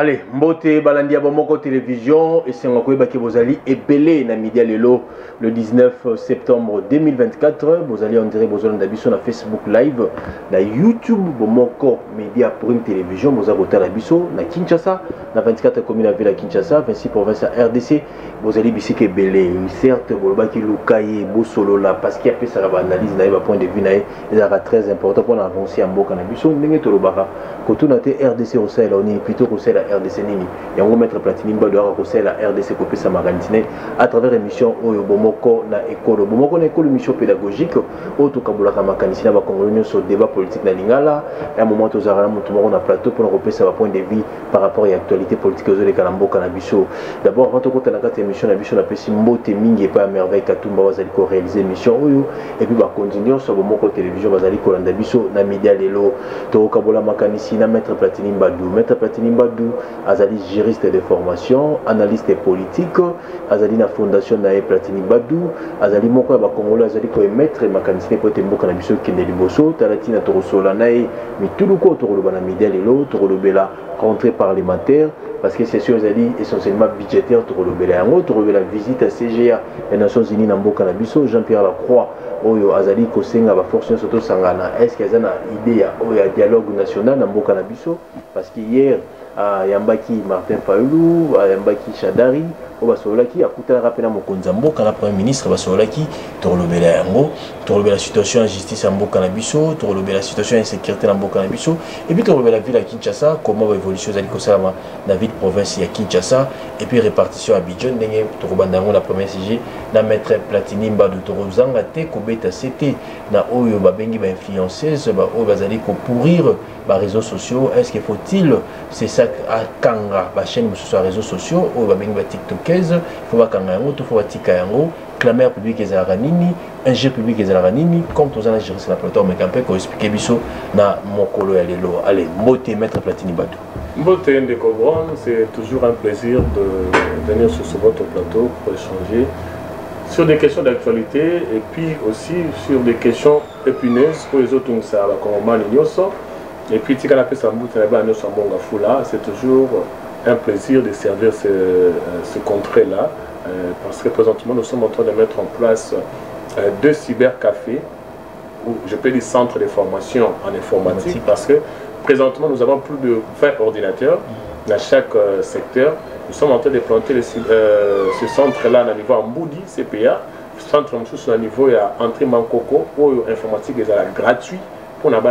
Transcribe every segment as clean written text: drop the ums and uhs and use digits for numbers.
Allez, Mbote Balandia Bomoko Télévision et c'est Ngokoye Bakebozali et Belé na Media Lelo le 19 septembre 2024. Bozali on dirait Bozolanda Dabiso na Facebook Live, na YouTube Bomoko Media pour une télévision, Bozabota Dabiso na Kinshasa, na 24 communes à ville à Kinshasa, 26 provinces à RDC. Bozali Bisike Belé, certes Bolobaki Lukaye Bosolola parce qu'il y a peu ça va analyse na point de vue na est très important pour avancer en Boka na Biso ndenge tolobaka koto na RDC au Sahel on est plutôt au Sahel RDC nini et on va mettre Platini Mbado au Sahel RDC kopé sa maganitine à travers émission Oyo Bomoko na école Bomoko na école mission pédagogique au to kabula ka makanisina ba congolais sur débat politique na lingala et à un moment aux arana mutu na plateau pour repérer sa point de vue par rapport à l'actualité politique aux Kalamboka na Biso. D'abord quand on compte na quatre émission na Biso na pesi mbote mingi pas merveille Katumba wazali ko réaliser émission Oyo et puis ba continuer sur Bomoko télévision wazali ko landa Biso na Media Lelo to kabula makanisina na maître Platini Mbadou. Maître Platini Mbadou azali juriste de formation, analyste politique, azali na fondation na Platini Mbadou, azali moko ya ba Congolais azali ko maître makanisine po temboka na biso kende liboso, talatina torosola nae mituluko toroba na Media Lelo, torobela rentrée parlementaire parce que c'est sûr azali essentiellement budgétaire torobela yango, torobela visite à CGA les Nations Unies na mboka na biso, Jean-Pierre Lacroix oyo azali kosenga ba force soto sangana est-ce qu'il y a une idée ya dialogue national na mboka na biso parce que hier yambaki Martin Fayulu yambaki Chadari o basolaki akutala rapena mokonza mboka na premier ministre basolaki torolobela yango torolobela situation en justice en mboka na biso torolobela situation en sécurité na mboka na biso et puis torolobela ville à Kinshasa comment va évolution zali kosalama na ville province ya Kinshasa et puis répartition à Abidjan ndenge torobanda yango na premier CG na maître Platini Mbadou torozanga te kobeta CT na oyo babengi ba influenceuse ba oyo bazali ko pourrir ba réseaux sociaux est-ce qu'il faut-il c'est ça à kanga ba chaîne sur réseaux sociaux oyo babengi ba TikTokers faut ba kanga yango to faut batika yango clameur public ezalaka nini ingé public ezalaka nini comme tous en gérer sur la plateforme mais campé ko expliquer biso na mokolo ya lelo. Allez mbote maître Platini Mbadou. Mbote Ndeko Brown, c'est toujours un plaisir de venir sur votre plateau pour échanger sur des questions d'actualité et puis aussi sur des questions épineuses pour les autres et puis c'est toujours un plaisir de servir ce contrée-là parce que présentement nous sommes en train de mettre en place deux cybercafés ou je peux dire centres de formation en informatique parce que présentement nous avons plus de 20 ordinateurs dans chaque secteur. Nous sommes en train de planter ce centre-là à niveau Mboudi, CPA, centre à niveau entrée Mankoko, où l'informatique est gratuit. Pour nous, vous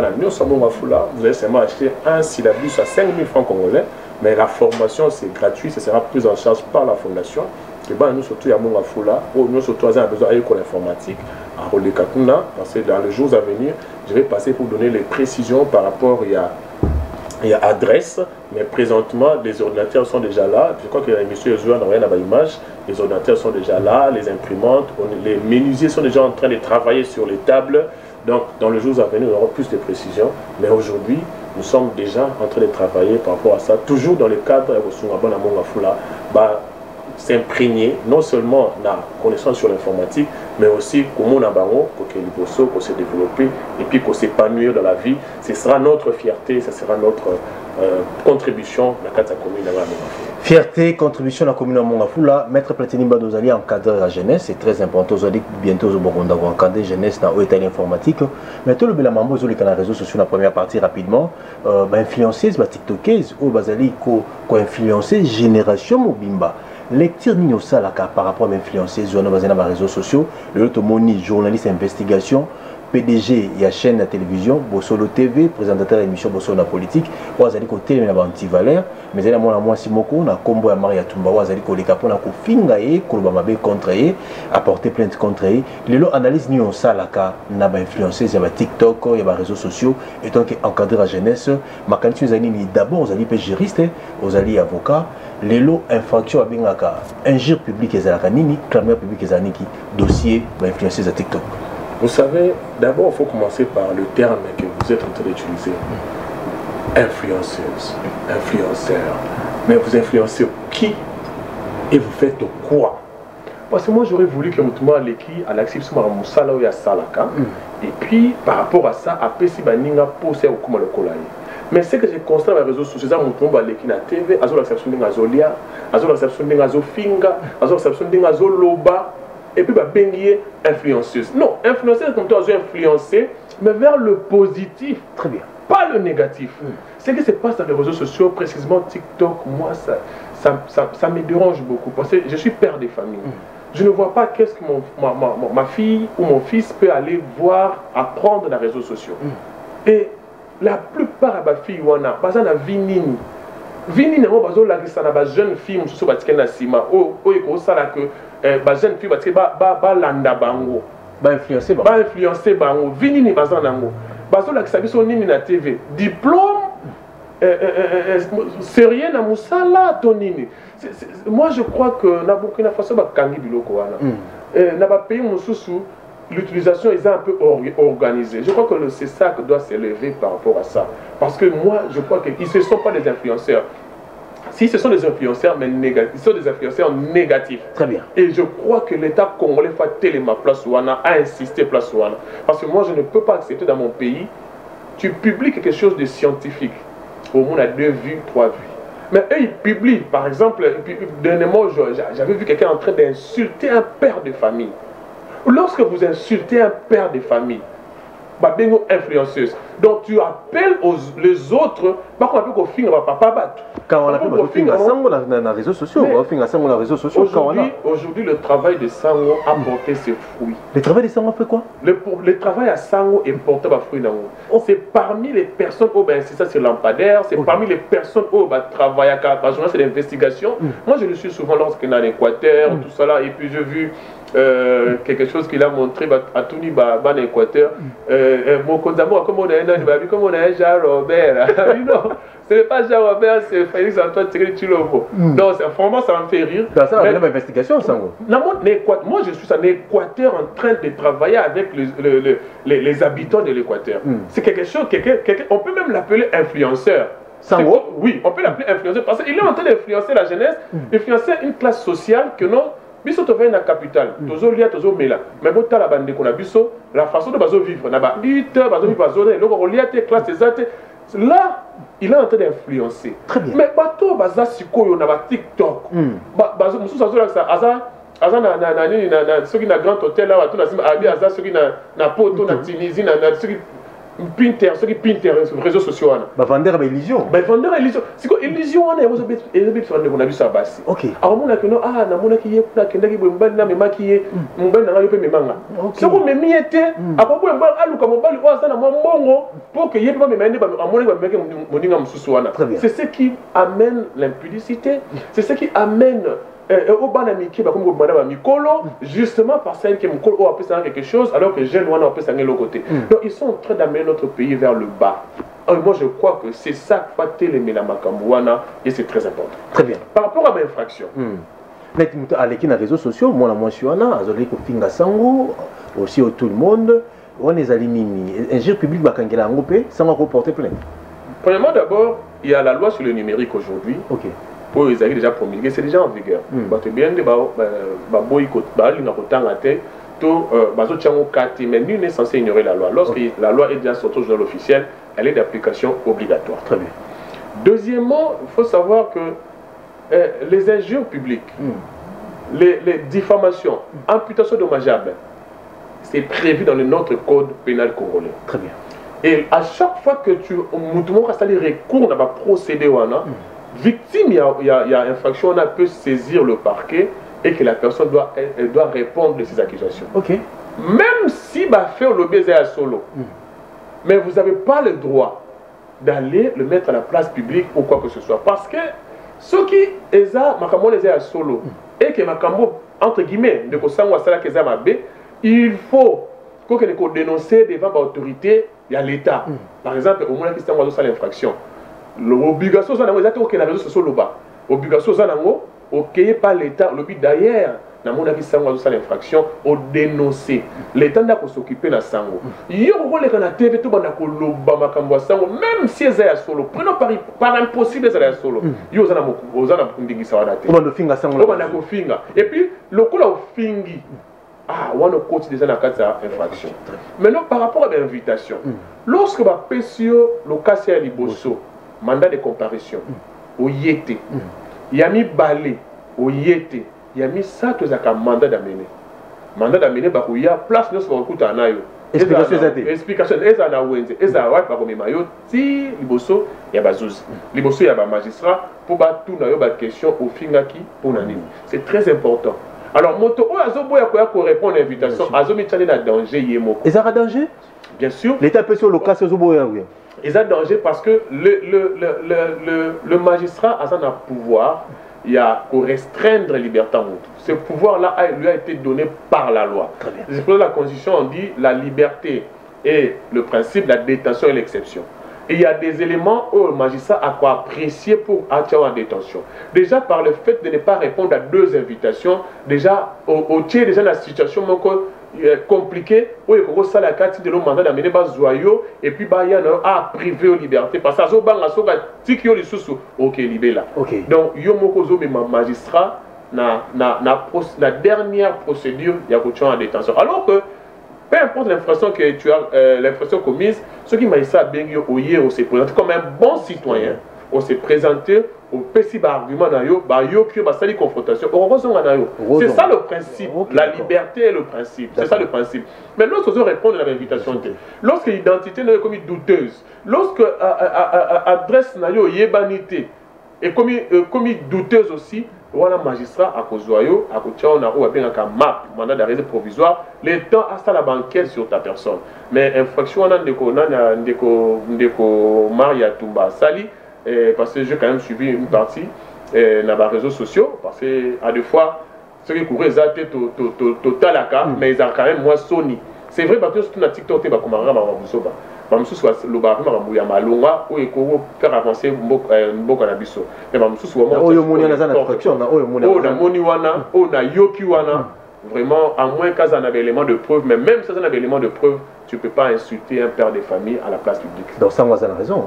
allez seulement acheter un syllabus à 5 000 francs congolais, mais la formation c'est gratuit, ça sera prise en charge par la fondation. Et nous surtout à Mongafula, où nous surtout avons besoin de l'informatique à Rolé Katuna, parce que dans les jours à venir, je vais passer pour donner les précisions par rapport il y a adresse, mais présentement les ordinateurs sont déjà là. Je crois que M. Yozoua n'a rien à l'image. Les ordinateurs sont déjà là, les imprimantes, les menuisiers sont déjà en train de travailler sur les tables. Donc dans les jours à venir, nous aurons plus de précisions. Mais aujourd'hui, nous sommes déjà en train de travailler par rapport à ça, toujours dans le cadre de s'imprégner non seulement la connaissance sur l'informatique, mais aussi comment on a qu'on s'est développé et puis qu'on s'épanouir dans la vie. Ce sera notre fierté, ce sera notre contribution dans la commune. Fierté, contribution à la commune de Mongafula. Maître Platini Mbadou Zali encadre la jeunesse, c'est très important. Vous allez bientôt au Burunda encadrer la jeunesse dans l'informatique. Mais tout le bien mambo sur les réseaux sociaux, la première partie rapidement, influenceuse, TikTokers, ou Bazali ko influencer génération Mobimba. Lecture Nino Salaka par rapport à l'influenceuse sur les réseaux sociaux, le Tomoni, journaliste investigation. PDG, il y a chaîne de télévision, Bossolo TV, présentateur d'émission Bossolo na politique, Wazali ko télé na anti-valeur, mais il y a moi Simoko, na combo ya Maria Tumba, Wazali ko lekapo na ko finga e, ko ba mabe contre e, apporter plainte contre e. Lelo analyse ni on salaka na ba influencer ya ba TikTok, ya ba réseaux sociaux et donc encadrer la jeunesse, makanisi zali ni d'abord Wazali pe juriste, Wazali avocat, lelo infraction abingaka, injure public ezalaka nini, clameur public ezalaka niki, dossier ba influencer ya TikTok. Vous savez, d'abord, il faut commencer par le terme que vous êtes en train d'utiliser. Influenceuse, influenceur. Mais vous influencez qui et vous faites quoi? Parce que moi, j'aurais voulu que vous l'écrit à l'acception de Moussala ou à Salaka. Et puis, par rapport à ça, après, si vous avez posé au Koumalokolaï. Mais ce que j'ai constaté dans les réseaux sociaux, c'est que mon tombe qui na TV, azo l'acception de Azolia, azo l'acception de Azofinga, azo l'acception de Azoloba, et puis bah bengier influenceuse. Non, influenceuse comme toi, influencer, mais vers le positif. Très bien. Pas le négatif. Ce qui se passe dans les réseaux sociaux, précisément TikTok, moi, ça me dérange beaucoup. Parce que je suis père de famille. Je ne vois pas qu'est-ce que ma fille ou mon fils peut aller voir, apprendre dans les réseaux sociaux. Et la plupart de ma fille, on a pas de vie nini. Vini n'est pas jeune fille, je suis na sima. Ça que jeune fille, ba landa bango. Ba influencer bango. Vini n'est pas nango. Bazo la kisabiso nini na TV. Diplôme, c'est rien na musala tonini. Moi je crois que na Burkina Faso ba kangi biloko wana. Na ba pays mususu l'utilisation est un peu organisée. Je crois que c'est ça que doit s'élever par rapport à ça. Parce que moi, je crois qu'ils ne sont pas des influenceurs. Si ce sont des influenceurs, mais négatifs, ils sont des influenceurs négatifs. Très bien. Et je crois que l'État congolais va tellement place Ouana, a insisté place Ouana. Parce que moi, je ne peux pas accepter dans mon pays, tu publies quelque chose de scientifique. Au moins, on a 2 vues, 3 vues. Mais eux, ils publient, par exemple, dernièrement, j'avais vu quelqu'un en train d'insulter un père de famille. Lorsque vous insultez un père de famille, Babengo influenceuse, donc tu appelles les autres, quand on appelle au film, papa. Quand on appelle au film, dans les réseaux sociaux, aujourd'hui, le travail de Sango a porté ses fruits. Le travail de Sango fait quoi? Le travail à Sango est porté par fruits. C'est parmi les personnes, c'est ça, c'est lampadaire, c'est parmi les personnes qui travaillent à la journée d'investigation. Moi, je le suis souvent lorsqu'il est en Équateur, tout ça là, et puis j'ai vu quelque chose qu'il a montré à Tony en Équateur. Mon condamné, comme on a Jean-Robert. Non, ce n'est pas Jean-Robert, c'est Félix Antoine Tshisekedi. Donc, vraiment, ça me fait rire. Dans ça, la même investigation, Sango. Moi, je suis en Équateur en train de travailler avec les habitants de l'Équateur. C'est quelque chose, on peut même l'appeler influenceur. Sango? Oui, on peut l'appeler influenceur parce qu'il est en train d'influencer la jeunesse, influencer une classe sociale que non. Biso to vient na capitale, tozo lia tozo mela. Mais bon ta la bande qu'on a biso, la façon de bazo vivre, na ba hit, bazo vivre bazo, le ko lia te classe exacte. Là, il est en train d'influencer. Très bien. Mais bato baza sikoyo na ba TikTok. Bazo musu sazo la ça aza na ceux qui na grand hôtel là, bato na sima abi aza ceux qui na poto na Tunisie na ceux qui Pinter, ceux qui Pinter sur les réseaux sociaux. Vendeur à illusion. Vendeur à illusion. C'est quoi illusion? On a vu ça bassi. Ok. Alors, on a que non, ah, na mona qui est, na kenda qui est, na mema qui est, mon ben na yope memanga. C'est quoi memi était? Après, on va aller comme on va le voir ça na mon bongo pour que y ait pas memende, à mon époque, moninga msusuana. C'est ce qui amène l'impudicité. C'est ce qui amène au banamiki comme madame Mikolo justement parce que Mikolo a appelé ça quelque chose alors que jeune a appelé ça de l'autre côté. Donc ils sont en train d'amener notre pays vers le bas. Alors, moi je crois que c'est ça qui va télémer la Makamouana et c'est très important. Très bien. Par rapport à l'infraction. Mais avec les réseaux sociaux, moi la suis Azolé Kofinga Sango, aussi au tout le monde, on est alimini. Un gire public Bakangela Ngopé, ça va reporter plainte. Premièrement d'abord, il y a la loi sur le numérique aujourd'hui. Ok. Ils avaient déjà promulgué, c'est déjà en vigueur. Bien mais nul n'est censé ignorer la loi. Lorsque la loi est déjà sortie au journal officiel, elle est d'application obligatoire. Très bien. Deuxièmement, il faut savoir que les injures publiques, les diffamations, amputations dommageables, c'est prévu dans notre code pénal congolais. Très bien. Et à chaque fois que tu recours dans le procédé, victime, il y a infraction, on peut saisir le parquet et que la personne doit répondre de ses accusations. Ok. Même si va faire le baiser à solo, mais vous n'avez pas le droit d'aller le mettre à la place publique ou quoi que ce soit. Parce que ceux qui les à solo et que Makambo, entre guillemets, de Kosango Asala Kezamabe, il faut que dénoncer devant l'autorité, il y a l'État. Par exemple, au moment où il y a l'infraction. L'obligation, c'est que la réseau social l'obligation, c'est par l'État. Le but d'ailleurs, dans mon avis, c'est l'infraction, au dénoncer. L'État n'a pas s'occuper de ça. Il y a un TV, tout le monde même si c'est à solo, prenons par impossible, c'est à solo. Il y a un finga. Et puis, le coup là, au fingi, ah, on a côté déjà dans la infraction. Maintenant, par rapport à l'invitation, lorsque ma PCO, le cas c'est à Liboso, mandat de comparution, au Yété, il y a mis balai, au Yété, il y a mis ça, tout ça, mandat d'amener. Mandat d'amener, il y a place, nous sommes écoutés en aïe. Explication, et ça, et ça, si Liboso, il y a Bazouzi. Liboso, il y a un magistrat, pour tout, il y a une question au Fingaki, pour Nani. C'est très important. Alors, moto, répond à l'invitation, Azomi Tchane a danger, Yémo. Et ça a danger? Bien sûr. L'État peut sur le cas, c'est Zoboya. Ils ont danger parce que le magistrat a un pouvoir, il y a pour restreindre la liberté en moto. Ce pouvoir-là lui a été donné par la loi. C'est pour la Constitution, on dit la liberté et le principe, la détention et l'exception. Et il y a des éléments où le magistrat a quoi apprécier pour être en détention. Déjà par le fait de ne pas répondre à 2 invitations, déjà au tiers déjà la situation compliquée où il y a ça la carte de l'homme mandat d'amener bas joyau et puis bah il y a à priver aux libertés parce que ça banga so ga tikio les sous ok libé là. Donc yo moko zo mais magistrat la dernière procédure il y a coach en détention alors que peu importe l'infraction que tu as, l'infraction commise, ce qui m'a dit ça, bien on s'est présenté comme un bon citoyen, on s'est présenté au petit argument qui confrontation. C'est ça le principe, la liberté est le principe, c'est ça le principe. Mais lorsqu'on répond à l'invitation, lorsque l'identité n'est comme douteuse, lorsque adresse n'a yébanité et comme douteuse aussi, voilà magistrat à Kozoyo, à Kotiao, à bien un map, mandat d'arrêt provisoire, les temps à la banquette sur ta personne. Mais infraction, on a ndeko Maria Tumba Sali, parce que j'ai quand même suivi une partie dans les réseaux sociaux, parce que à des fois, ceux qui couraient, ils étaient total, mais ils ont quand même moins Sony. C'est vrai, parce que sur TikTok, tu vas commencer à m'avoir le barème à malonga ou eko faire avancer mboka na biso mais bamususu oyo moni na za na fraction na oyo moni wana o na yoki wana vraiment à moins qu'à un élément de preuve mais même si c'est un élément de preuve tu peux pas insulter un père de famille à la place publique. Donc ça moi ça a raison.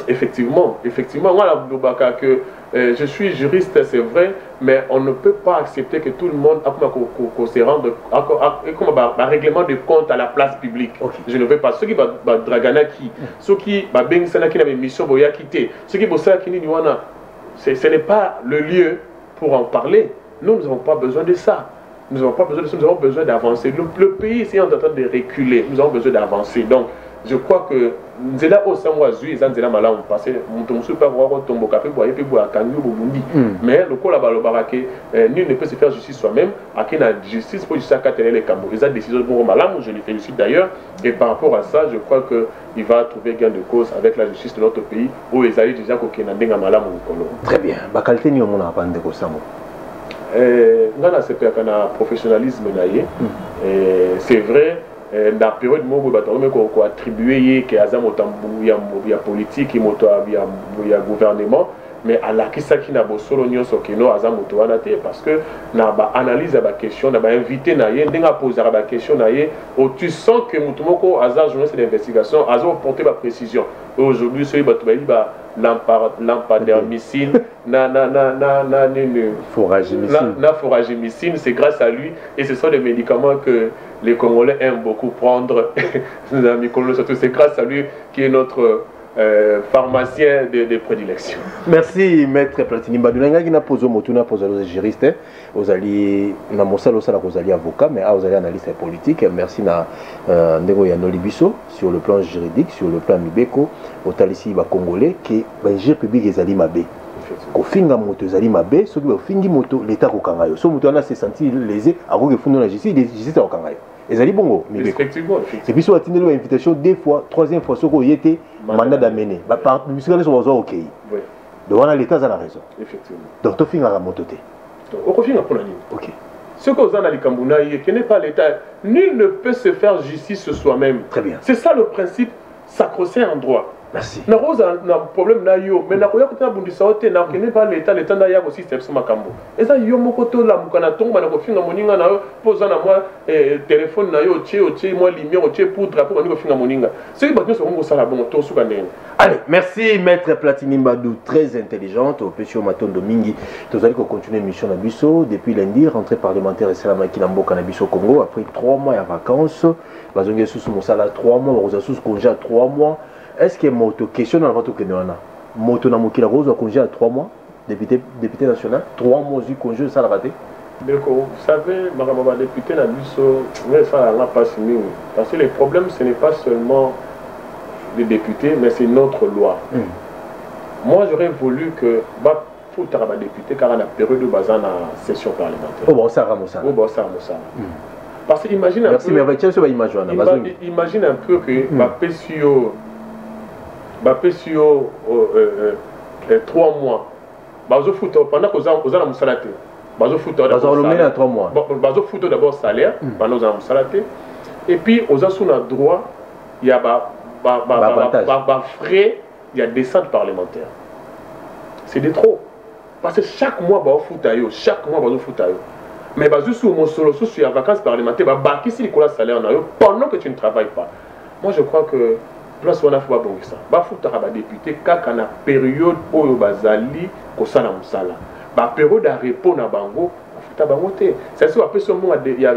Effectivement, moi que je suis juriste, c'est vrai, mais on ne peut pas accepter que tout le monde se rende un règlement de compte à la place publique. Je ne veux pas. Ceux qui dragana qui, ceux qui bengsana qui n'avaient mission boya quitter, ceux qui bossent qui n'y ce n'est pas le lieu pour en parler. Nous n'avons pas besoin de ça. Nous n'avons pas besoin de ça. Nous avons besoin d'avancer. Le pays est en train de reculer. Nous avons besoin d'avancer. Donc je crois que nzela au samwazu ils nzela malamu parce que mutomsu pas voir tombo kapé boyer pe boya kanyu bobundi mais le kola balobarake nul ne peut se faire justice soi-même à qui la justice pour jusqu'à katele les cambo ils ont décision pour malamu je les félicite d'ailleurs et par rapport à ça je crois que il va trouver gain de cause avec la justice de notre pays où ils allaient déjà kokena ndenga malamu kolo. Très bien ba qualité ni omona pande ko sango ngana c'est un professionnalisme naie c'est vrai dans la période où on a attribué qu'il y a un politique, il y a gouvernement, mais à la qui qui n'a pas solo n'y a parce que n'a pas analyse la question, n'a pas invité n'a pas posé la question tu sens que mutumoko hasard journaliste d'investigation a porté la précision. Aujourd'hui celui bah lampadaire-missile, forage-missile, c'est grâce à lui et ce sont des médicaments que les Congolais aiment beaucoup prendre. C'est grâce à lui qui est notre pharmacien de prédilection. Merci maître Platini Badunanga qui n'a posé motuna posé aux juristes aux alliés na mosalo sala aux alliés avocats mais aux alliés analystes politiques. Merci na ndego ya Nolibiso sur le plan juridique sur le plan mibeko au talisi ba congolais qui ba gère public ezali mabe ko finga moto ezali mabe soki ba fingi moto l'état ko kangayo so moto ana se sentir lésé a ko funda la justice ko kangayo ezali bongo mibeko effectivement et puis so atindeli ba invitation deux fois troisième fois soko yete mandat d'amener ba par musicale so bazo OK oui donc on a l'état za la raison effectivement donc to finga moto te au finga pour la ligne OK ce que vous en avez qui n'est pas l'état nul ne peut se faire justice soi-même. Très bien. C'est ça le principe sacro-saint en droit. Merci. Na roza na problème na yo mais na koya kota bundisa ote na kene ba l'état na ya ko système so makambo eza yo moko to la mukana tonga na ko finga moninga na yo poza na moi téléphone na yo otie moi lumière otie poudre pour ko finga moninga c'est ba nyonso ngo sala bon to suka ndenge. Allez, merci Maître Platini Mbadou, très intelligente, au Pécho Matondo Mingi. Nous allons continuer mission à Bisso depuis lundi, rentrée parlementaire et Salamaki Nambo Canabiso Congo, après 3 mois à vacances. Bazongé sous Moussala 3 mois, Rosa sous congé à 3 mois. Est-ce que Moto, question dans le vote que nous avons, Moto Namoki la Rose a congé à 3 mois, député national, 3 mois du congé, ça l'a raté? Vous savez, Madame député Nabiso, mais ça n'a pas signé. Parce que le problème, ce n'est pas seulement les députés, mais c'est notre loi. Moi, j'aurais voulu que faut travailler député car on a période de base en session parlementaire. Oh bon, ça ramasse ça. Oh bon, ça ramasse ça. Parce que imagine un peu. Merci, mais imagine un peu que PCO 3 mois. Bazo foot pendant que vous avez musalate. Bazo foot d'abord 3 mois. Bazo foot d'abord salaire pendant que vous avez musalate. Et puis aux sous le droit, il y a frais, il y a descente parlementaire. C'est de trop. Parce que chaque mois, chaque mois, mais sous mon solo, sous la vacances parlementaires, qui si le salaire pendant que tu ne travailles pas. Moi, je crois que place où on a fait ça. Député, quand on a période où il bazali, qu'on s'en a musala. Période à repos na bango. C'est sûr après ce mois il y a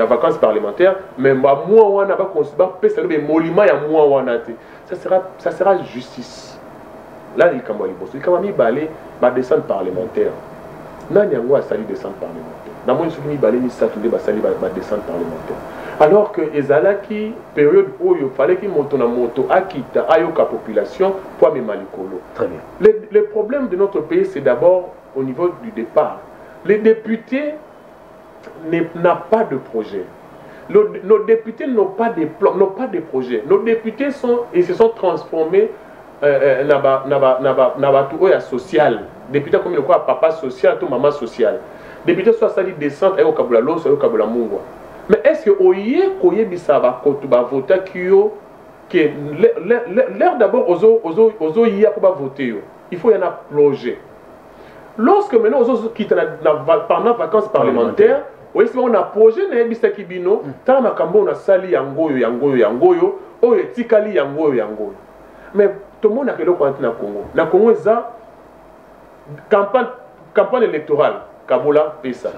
vacances parlementaires mais moi on a pas considéré mais molima ya moi on a ça sera justice là il kamwa liboso il kamwa mi balé ba descente parlementaire nani yango a sali descente parlementaire na moi soki mi balé ni satunde ba sali ba descente parlementaire alors que ezalaki période où il fallait qu'il monte na moto akita ayoka population pour mes malikolo. Très bien. Le problème de notre pays c'est d'abord au niveau du départ. Les députés n'ont pas de projet. Nos députés n'ont pas de plans, n'ont pas de projets. Nos députés se sont transformés en social. Députés comme le quoi, papa social, tout maman social. Députés soit sali descente et au Kabula Los, au Kabula Mungwa. Mais est-ce que Oye Bissaba Kotuba vota Kyo que l'air d'abord aux Iya pour voter, il faut y en a plongé. Lorsque maintenant on quitte pendant les vacances parlementaires, on a projet na bisaki bino, tant makambo on a sali yangoyo, o etikali yangoyo. Mais tout le monde a quelque chose na Congo. Na Congo ça campagne électorale, Kabola Pesa.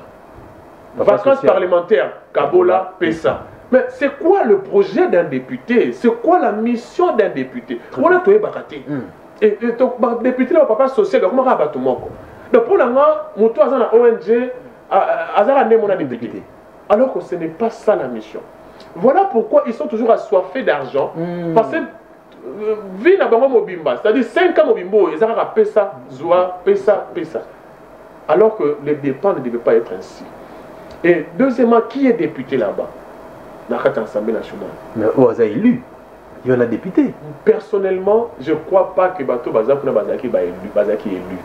Vacances parlementaires, Kabola Pesa. Mais c'est quoi le projet d'un député? C'est quoi la mission d'un député? On a tout ébarraté. Et député là papa social, comment on va tout le monde? Donc pour l'instant, Moutou a une ONG, Azara n'est mon député. Alors que ce n'est pas ça la mission. Voilà pourquoi ils sont toujours assoiffés d'argent. Parce que vie n'a pas mobimba, c'est-à-dire 5 ans mobimbo, ils ont rappelé ça, Zoua, Pesa. Alors que les dépenses ne devaient pas être ainsi. Et deuxièmement, qui est député là-bas? Dans l'Assemblée nationale. Mais on a élu. Il y en a député. Personnellement, je ne crois pas que Bato Bazaki est élu.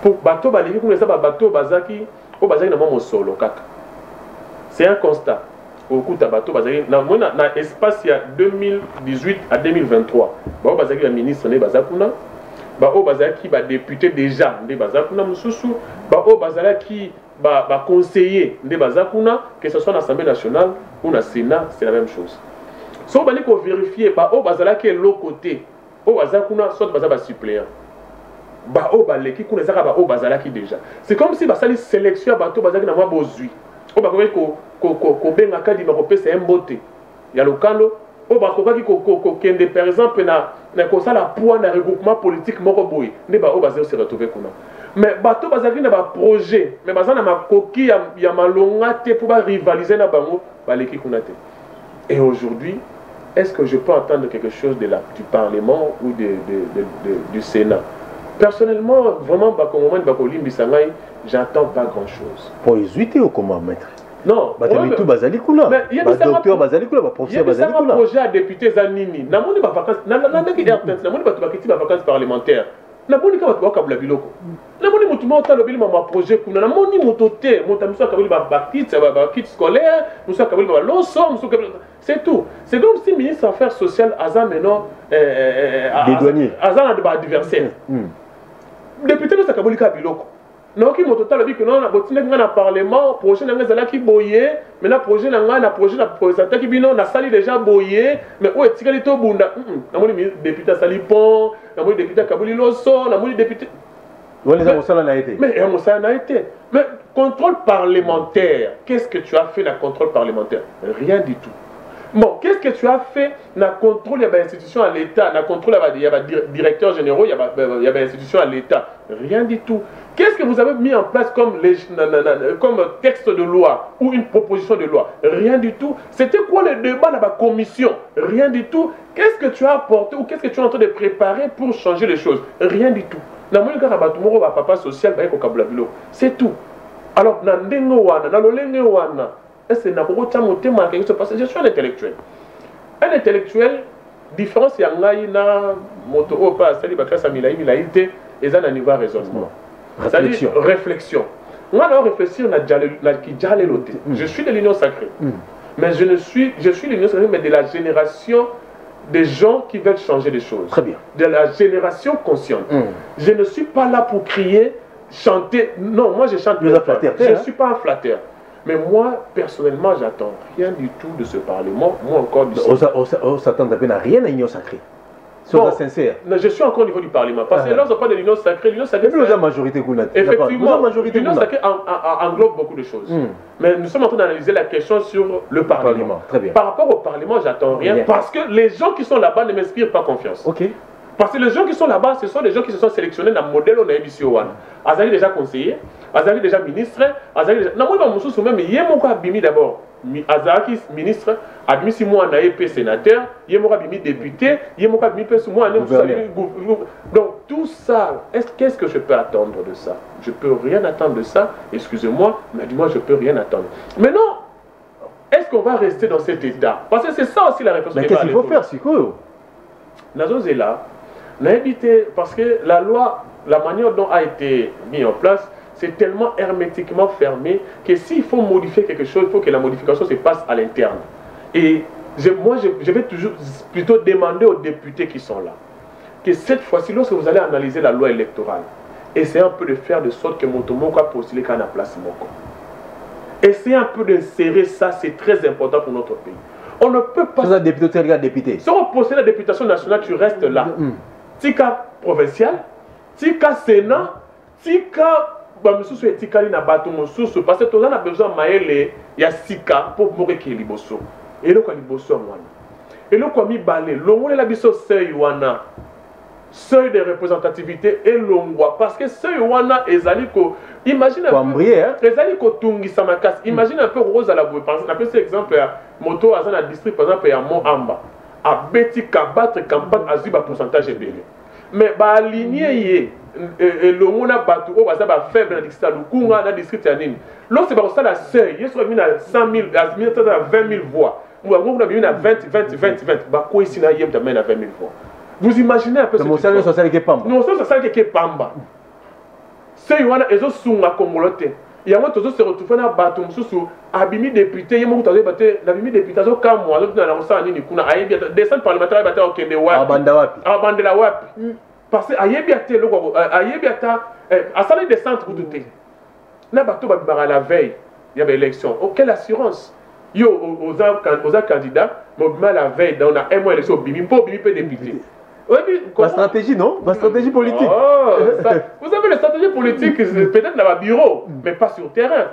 Pour Bato Baliki, comme ça, Bato Bazaki, au Bazaki n'a pas mon solo. C'est un constat. Au coup de Bato Bazaki, dans l'espace il y a 2018 à 2023, Bato Bazaki est ministre de Bazakuna, Bato Bazaki est député déjà de Bazakuna, Bato Bazaki est conseiller de Bazakuna, que ce soit dans l'Assemblée nationale ou dans le Sénat, c'est la même chose. Si on veut vérifier, Bato Bazaki est l'autre côté, Bato Bazakuna, soit Bazaki est suppléant. C'est comme si basali sélection bato bazaki na mwa bozui o bakoki ko benga kadi ba kopesa mbote ya lokalo o bakoki ko kende par exemple na ko sala poids na regroupement politique moko boy ne ba o bazali se retrouver kuna mais bato bazaki na ba projet mais bazana makoki ya malonga te pour ba rivaliser na bango baleki kuna te. Et aujourd'hui, est-ce que je peux entendre quelque chose du Parlement ou du Sénat? Personnellement, vraiment, j'attends pas grand-chose. Pour les huiter ou comment, maître? Non. Il y a tout Bazalikula. Il y a docteur Bazalikula, professeur Bazalikula. Il y a un projet à député Zanini. Il y a des vacances parlementaires. naboni ka bato bakabula biloko namoni motu moko talobeli ma projet kuna namoni moto te moto miso akabeli bakit scolaire miso akabeli baloso c'est tout. C'est comme si le ministre des Affaires sociales aza maintenant aza na ba adversaire député no sakaboli ka biloko non qui moto talobi que non na botina nga na parlement projet na nga zala ki boye mais na projet na nga na projet na présenté ki bino na sali déjà boye mais o etikali to bunda namoni député sali pont namoni député kabuli loso namoni député mais ça n'a été. Mais contrôle parlementaire, qu'est-ce que tu as fait dans le contrôle parlementaire? Rien du tout. Bon, qu'est-ce que tu as fait dans le contrôle de l'institution à l'État? Dans le contrôle, il y a des directeurs généraux, il y a des institutions à l'État. Rien du tout. Qu'est-ce que vous avez mis en place comme texte de loi ou une proposition de loi? Rien du tout. C'était quoi le débat dans la commission? Rien du tout. Qu'est-ce que tu as apporté ou qu'est-ce que tu es en train de préparer pour changer les choses? Rien du tout. Papa social, c'est tout. Alors, je suis un intellectuel. Un intellectuel, différence, il y a un moto, pas c'est un niveau raisonnement. C'est-à-dire réflexion. Moi, je réfléchir, je suis de l'Union sacrée. Mais je suis de l'Union sacrée, mais de la génération des gens qui veulent changer les choses. Très bien. De la génération consciente. Je ne suis pas là pour crier, chanter. Non, moi je chante. Je ne suis pas un flatteur. Mais moi, personnellement, j'attends rien du tout de ce Parlement. Moi encore du on s'attend à rien à l'Union sacrée. Sois sincère. Je suis encore au niveau du Parlement. Parce que lorsqu'on parle de l'Union sacrée, l'Union sacrée. Mais la majorité, effectivement, l'Union sacrée englobe beaucoup de choses. Mais nous sommes en train d'analyser la question sur le Parlement. Très bien. Par rapport au Parlement, j'attends rien. Parce que les gens qui sont là-bas ne m'inspirent pas confiance. Ok. Parce que les gens qui sont là-bas, ce sont des gens qui se sont sélectionnés dans le modèle on a émis au Wan. Azali déjà conseiller, Azali déjà ministre, Azali déjà. Non, moi, je suis même, il y a mon Abimi d'abord. Azali ministre, Abimi si moi, on sénateur, il y a mon Abimi député, il y a mon Abimi moi, donc tout ça, qu'est-ce que je peux attendre de ça? Je peux rien attendre de ça, excusez-moi, mais du moins, je peux rien attendre. Maintenant, est-ce qu'on va rester dans cet état? Parce que c'est ça aussi la réponse. Mais qu'est-ce qu'il faut faire, Siko? Nazo est là. Parce que la loi, la manière dont a été mise en place, c'est tellement hermétiquement fermé que s'il faut modifier quelque chose, il faut que la modification se passe à l'interne. Et moi, je vais toujours plutôt demander aux députés qui sont là, que cette fois-ci, lorsque vous allez analyser la loi électorale, essayez un peu de faire de sorte que Motomoko a postulé qu'à la place Moko. Essayez un peu d'insérer ça, c'est très important pour notre pays. On ne peut pas... député. Si on possède la députation nationale, tu restes là. Tika provincial, tika sénat, tika bamisusu etika na bato mosusu parce que tout ça a besoin maele ya sika pour mourir qui liboso. Et le quoi liboso wana. Et le quoi mi balé, l'ongole la biso seuil wana. Seuil de représentativité et l'ongwa parce que seuil wana ezali ko imagine un peu ezali ko tungisa makasi. Imagine un peu Rose à la boue. On appelle cet exemple moto azana district par exemple ya Mont Amba. A beti battre campagne à zuba pourcentage belé. Mais ba aligné et le monde a battu au basa ba faible dans district lukunga na district ya nini. Lorsque ba ça la seuil, yeso mis na 100 000 à 20 000 voix. Ou on a mis na 20 ba ko ici na yem ta na 20 000 voix. Vous imaginez un peu ce que c'est social qui pamba. Non, c'est ça qui est pamba. C'est wana ezo sunga kongolote. Il y a un autre qui se retrouve dans le bateau, abimi député, il y a un autre qui député, comme moi, l'autre dans la Rosa, il y a des descentes parlementaires qui ont été abandonnés. Parce que il y a des centres pour tout. Il y a un la veille, il y avait l'élection. Quelle assurance? Il y a aux candidats, mais la veille, on a un mois d'élection, bimi peut député. La stratégie, non? La stratégie politique. Oh, vous avez la stratégie politique, peut-être dans le bureau, mais pas sur le terrain.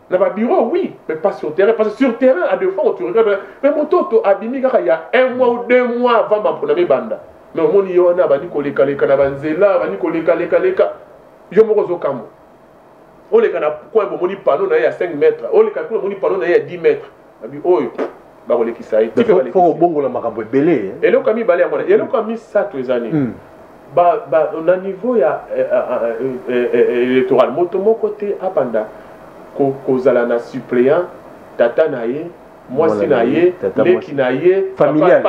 Dans le bureau, oui, mais pas sur le terrain. Parce que sur le terrain, à deux fois, tu regardes. Mais mon toto, il y a 1 mois ou 2 mois avant ma première bande. Mais au moins, il y a un koleka leka na banzela, koleka leka leka. Yo mo rozo kamo. On les kana quoi mo moni panneau na ya 5 mètres. On les kana moni panneau na ya 10 mètres. Abi oyo. Ba ko leki sai. Il faut bongo la makambo belé. Et le kami balé amona. Et le kami ça tous les années. On a niveau ya électoral moto mon côté abanda ko kozala na suppléant tata na ye moi si naïe les qui naïe familial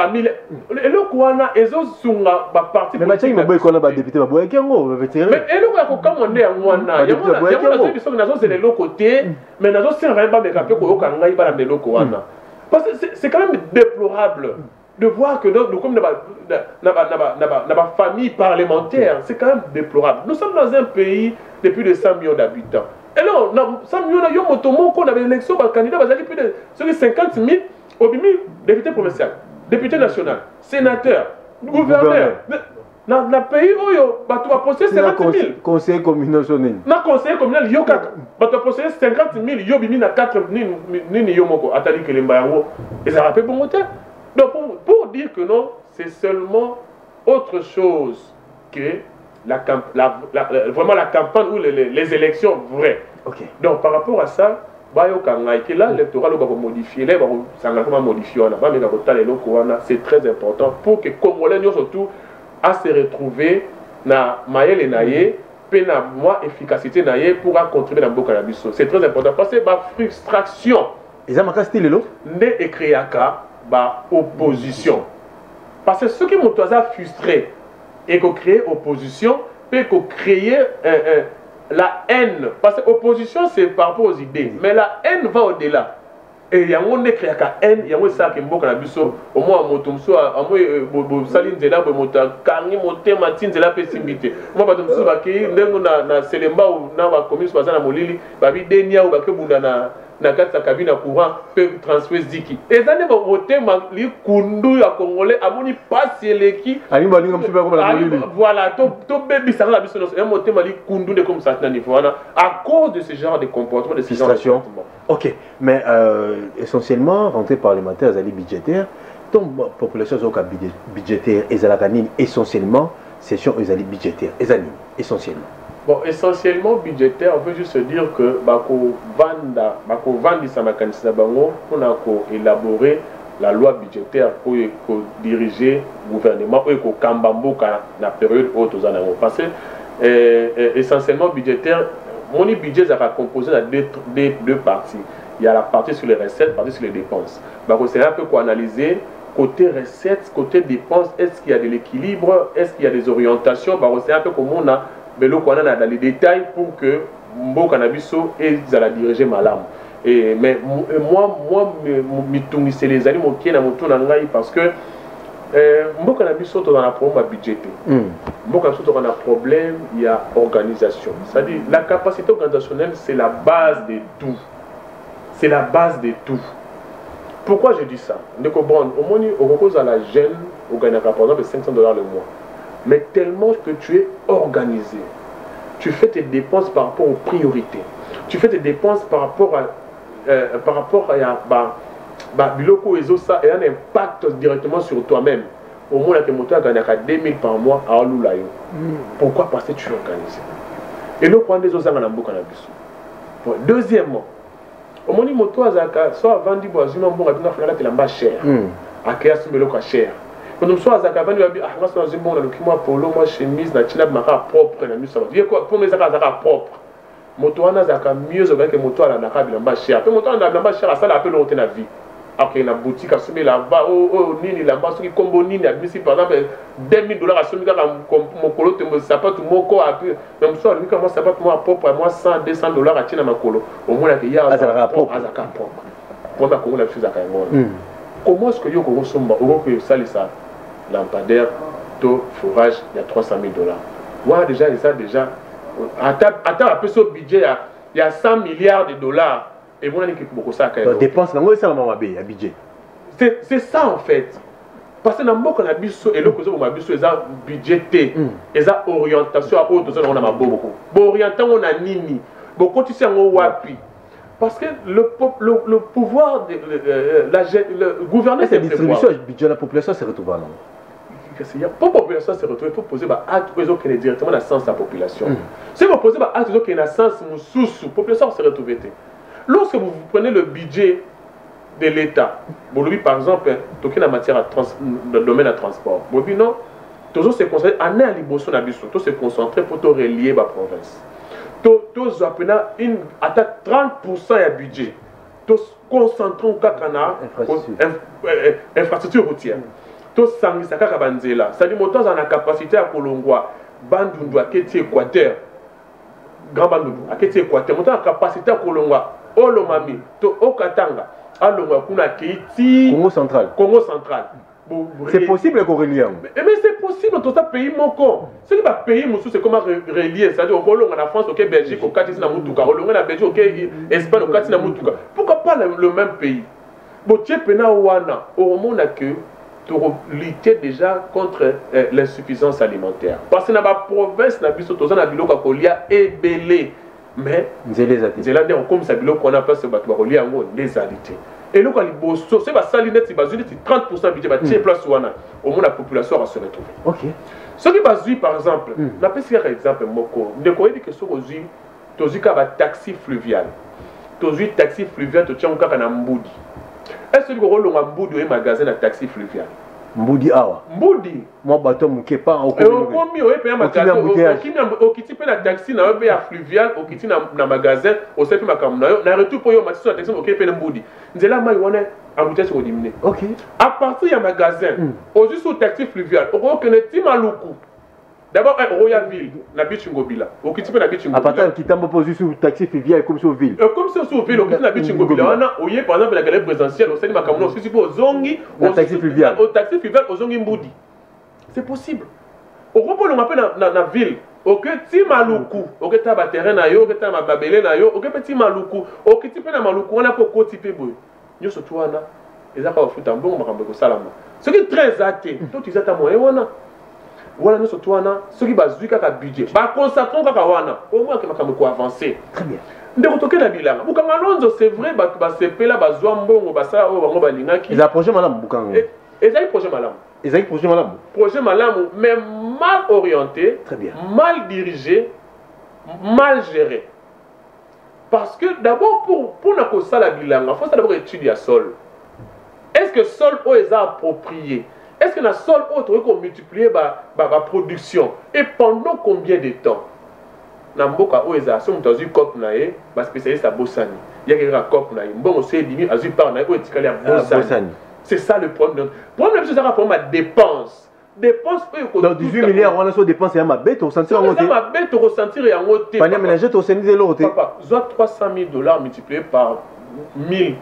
et le kwana ezo sunga ba parti mais match il boy ba député ba boy kengo mais et le ko comme on est en wana yango so nazo c'est le côté mais nazo c'est vraiment ba kapé ko okanga iba na le kwana parce que c'est quand même déplorable de voir que nous comme la famille parlementaire, c'est quand même déplorable. Nous sommes dans un pays de plus de 100 millions d'habitants. Et là, 100 millions d'habitants, on avait l'élection, le candidat va aller plus de 50 000 au député provincial, député national, sénateur, gouverneur. Dans le pays où tu vas posséder 50 000. Conseil communal. Dans le conseil communal, tu vas posséder 50 000, tu vas 4 000, attendez que les mbayangos, et ça rappelle pour monter. Donc pour dire que non, c'est seulement autre chose que vraiment la campagne ou les élections vraies. Okay. Donc par rapport à ça, là l'électorat va modifier, là va modifier, c'est très important pour que les Congolais surtout à se retrouver dans Maël et Naye, puis dans moi efficacité Naye pour contribuer dans le cannabis. C'est très important parce que la frustration. Et ça m'a style là. Ne écrit à opposition. Parce que ceux qui m'ont frustré et qui ont créé opposition, peut créer la haine. Parce que l'opposition, c'est par rapport aux idées. Mais la haine va au-delà. Et il y a un écrit à la haine, il y a un ça qui est bon au moins à Motomso, à moi, Saline Zela, Karni, Moté, Matine, Zela, Pessimité. Moi, je suis na Selemba ou na commune sur la Molili, Babi Denia ou Bakebundana. Na kati cabine à courant peut transférer ziki et ça ne va voter li kundu ya congolais amoni passe leki ali bali comme super comme la Molili voilà to baby ça la biso un moté mali kundu de comme ça na niveau à cause de ce genre de comportement de ce genre de comportement. OK, mais essentiellement rentrée parlementaire ali budgétaire donc population zoka budgétaire ezalakanini essentiellement session ezali budgétaire ezali essentiellement. Bon, essentiellement budgétaire, on veut juste dire que Bako Vandi Samakanisa Bango pour élaborer la loi budgétaire pour diriger le gouvernement pour Kambambo dans la période haute aux années. Parce que essentiellement budgétaire, mon budget sera composé de deux parties. Il y a la partie sur les recettes, la partie sur les dépenses. Bako c'est un peu quoi analyser côté recettes, côté dépenses, est-ce qu'il y a de l'équilibre, est-ce qu'il y a des orientations. Bako c'est un peu comme on a mais là, on a dans les détails pour que Mbo Cannabiso et la diriger malade. Mais moi, je les amis qui sont parce que Mbo Cannabiso a un problème budgétaire. Mbo Cannabiso a un problème, il y a organisation. C'est-à-dire la capacité organisationnelle, c'est la base de tout. C'est la base de tout. Pourquoi je dis ça? Au moins, on a la jeune, on gagne par exemple $500 le mois. Mais tellement que tu es organisé, tu fais tes dépenses par rapport aux priorités, tu fais tes dépenses par rapport à biloko ezo ça et un impact directement sur toi-même. Au moins la moto a gagné à 2000 par mois à Lulayo. Pourquoi? Parce que tu es organisé. Et le point des autres dans le cannabis. Deuxièmement, au moins moto a soit vendu boisement bon à bien faire la bas cher. À quel ce biloko cher. Quand on soit à Zakabani, on va dire, ah, moi, c'est bon, le polo, moi, chemise, na china, maka propre, na musa. Dire quoi, pour mes zaka propre. Moto, on a zaka mieux, que moto, à la naka, il a cher. Après, moto, on a la cher, ça, la peu longtemps, la vie. Après, la boutique, à soumettre là-bas, oh, nini, là-bas, ceux qui combo nini, à par exemple, $2000 à soumettre mon colo, tu me sapate, mon corps, après, même ça, lui, comment sapate, moi, propre, moi, $100, $200 à china, ma colo. Au moins, il y a un zaka propre. Pour ma colo, la chose à comment est-ce que yo consomme, au que ça, lampadaire, taux, fourrage, il y a $300 000. Ouais, déjà, attends un peu ce budget, il y a 100 milliards de dollars. Et vous n'avez beaucoup ça. Dépenses, c'est un budget. C'est ça en fait. Parce que dans le cannabis, et le cannabis, ils ont budgété, ils ont orientation à autre, on a beaucoup. Orientation, on a nini. Beaucoup, tu sais, on a wapi. Parce que le pouvoir, le gouvernement, c'est la distribution du budget de la population se retrouve là. Pour la population se retrouve, il faut poser un acte qui est directement dans le sens de la population. Si vous posez un acte qui est dans le sens de la population, se retrouve. Lorsque vous prenez le budget de l'État, par exemple, en matière de domaine de transport, non, toujours se concentrer en un liboso nabiso, tout se concentrer pour relier la province. Tous apprenant une attaque 30% de budget. tous concentrons kakana infrastructure routière tous sangisa kaka banzela c'est-à-dire moto a la capacité à kolongwa bandundu aketi Équateur grand bandundu aketi Équateur moto a la capacité à kolongwa olomami to okatanga alongwa kuna kiti Congo central c'est possible qu'on relie mais c'est possible dans un pays moko c'est que pays musu c'est comment relier c'est-à-dire au Bolon en France au Belgique au Katisi na Mutuka au Longa na Belgique au Espagne au Katisi na Mutuka pourquoi pas le même pays bon tu pena wana au monde que tu lutter déjà contre l'insuffisance alimentaire parce que na ba province na biso toza na biloko kolia ebelé mais nzela de comme ça biloko on appelle ce bateau kolia ngo les alités et là, quand les c'est pas ça, 30% budget, bah tiens place wana, au moins la population va se retrouver. Ok. Ce qui va par exemple, la PCR exemple moko, de quoi dit que ce aujourd'hui, tu as un taxi fluvial, tu as taxi fluvial, tu as un cas en Mboudi. Est-ce que tu as un Mboudi ou un magasin de taxi fluvial? Mboudi awa. Mboudi. Moi bateau mouké pas au combien au payer magasin au kiti pe na taxi na au payer fluvial au kiti na magasin au sepi makam na retour pour yo matisi na taxi au payer Mboudi. Nzela mai wana embouteillage ko diminuer. OK. À partir ya magasin au juste au taxi fluvial au connaît ti maluku. D'abord à Royal Ville na Beach Ngobila. Au kiti pe na Beach Ngobila. À partir qui tambo pose sur taxi fluvial comme sur ville. Comme sur ville au kiti na Beach Ngobila wana au y par exemple la galerie présidentielle au seni makam no si po zongi au taxi fluvial. Au taxi fluvial au zongi Mboudi. C'est possible. Au repos on appelle na ville. Ok ti maluku. Ok ta ba terrain na yo, ok ta ma babele na yo, ok petit maluku. Ok ti pe na maluku on a ko koti pe boy. Nyo so to wana. Ezaka ba futa mbongo makambo ko salama. Ce qui est très até. To tu zata moyen wana. Voilà nous surtout wana, ceux qui basent kaka budget. Ba consacrons kaka wana. Au moins que makambo ko avancer. Très bien. Ndeko toke na bilanga. Bukanga lonzo c'est vrai ba sepela ba zwa mbongo ba sala o bango ba lingaki. Ils approchent madame Bukanga. Ezali projet malamu. Ezali projet malamu. Projet malamu mais mal orienté, très bien. Mal dirigé, mal géré. Parce que d'abord pour na ko sala bilanga, faut d'abord étudier à sol. Est-ce que sol o est approprié? Est-ce que le sol autre qu'on multiplier la production? Et pendant combien de temps? Namboka oeza so mutazu cop nae ba spécialiste à Bossani. Il y a quelqu'un cop nae. Bon on sait dimi azu par nae o etikali à Bossani. C'est ça le problème. Le problème c'est ça rapport à dépense. Dépense donc 18 milliards on a sur dépense et ma bête au sentir en côté. Ma bête au ressentir et en côté. Panier ménager au sentir de l'autre. Papa, soit 300 000 $ multiplié par 1000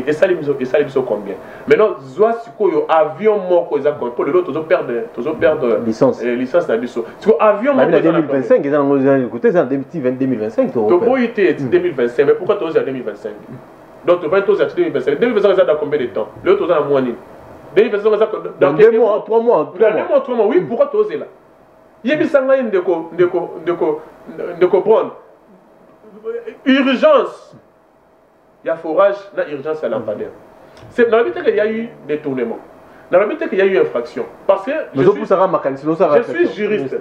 et ça les combien maintenant soit si quoi avion mort pour le l'autre toujours perdre licence na biso si avion mort en 2025 ils ont écouté ça en 2025 to boité 2025 mais pourquoi toujours à 2025 donc tu vas toujours à 2025 2025 ça dans combien de temps l'autre dans mois ni 2025 ça dans 2 mois 3 mois 3 mois oui pourquoi toujours là yebisanga ndeko prendre urgence. Il y a forage, il y a urgence à lampadaire. C'est dans la vie qu'il y a eu détournement. Dans la vie qu'il y a eu infraction. Parce que je suis juriste.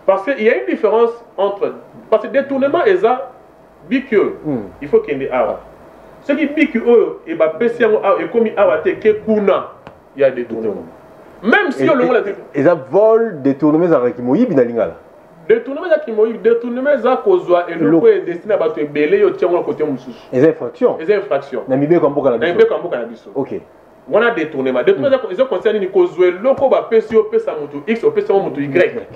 Parce qu'il y a une différence entre. Parce que détournement est ça, bikyo. Il faut qu'il y ait awa. Ce qui bikyo et PCO et comme awa te ke kuna, il y a détournement. Même si on l'a dit. Et ça vole détournement avec Moïbi Nalingala. Détournement za kimoyi, détournement za kozwa et le est destiné à battre belé yo tiens côté mususu. Les infractions. Les infractions. Na mibe ko mboka na biso. Na mibe ko mboka na biso. OK. On a détournement. Détournement ils concerne ni kozwa loko ba PCO pesa mutu X ou pesa mutu Y.